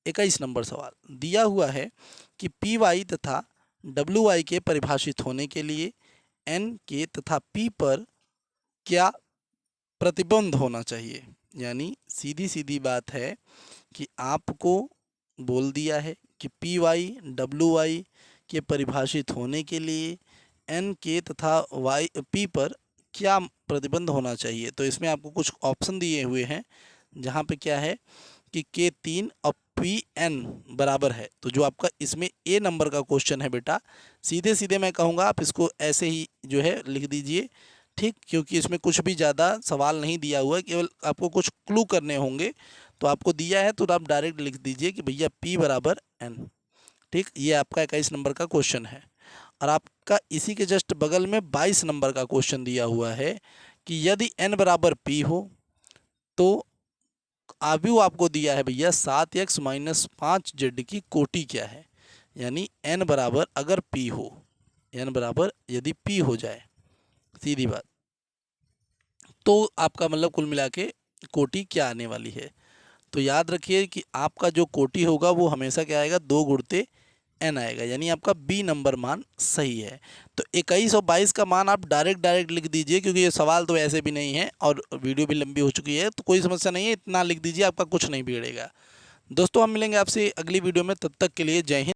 21 नंबर सवाल दिया हुआ है कि पी वाई तथा डब्ल्यू वाई के परिभाषित होने के लिए एन के तथा पी पर क्या प्रतिबंध होना चाहिए। यानी सीधी सीधी बात है कि आपको बोल दिया है कि पी वाई डब्ल्यू वाई के परिभाषित होने के लिए एन के तथा वाई पी पर क्या प्रतिबंध होना चाहिए। तो इसमें आपको कुछ ऑप्शन दिए हुए हैं जहाँ पे क्या है कि के 3 और पी एन बराबर है। तो जो आपका इसमें ए नंबर का क्वेश्चन है बेटा, सीधे सीधे मैं कहूँगा आप इसको ऐसे ही जो है लिख दीजिए, ठीक, क्योंकि इसमें कुछ भी ज़्यादा सवाल नहीं दिया हुआ है, केवल आपको कुछ क्लू करने होंगे। तो आपको दिया है तो आप डायरेक्ट लिख दीजिए कि भैया P बराबर N, ठीक। ये आपका 21 नंबर का क्वेश्चन है। और आपका इसी के जस्ट बगल में 22 नंबर का क्वेश्चन दिया हुआ है कि यदि N बराबर P हो तो आव्यूह आपको दिया है भैया 7x - 5z की कोटि क्या है। यानी N बराबर अगर P हो, N बराबर यदि P हो जाए, सीधी बात, तो आपका मतलब कुल मिला के कोटि क्या आने वाली है। तो याद रखिए कि आपका जो कोटि होगा वो हमेशा क्या आएगा, 2 गुणित n आएगा। यानी आपका बी नंबर मान सही है। तो 21 और 22 का मान आप डायरेक्ट लिख दीजिए, क्योंकि ये सवाल तो ऐसे भी नहीं है और वीडियो भी लंबी हो चुकी है, तो कोई समस्या नहीं है, इतना लिख दीजिए, आपका कुछ नहीं बिगड़ेगा। दोस्तों हम मिलेंगे आपसे अगली वीडियो में, तब तक के लिए जय हिंद।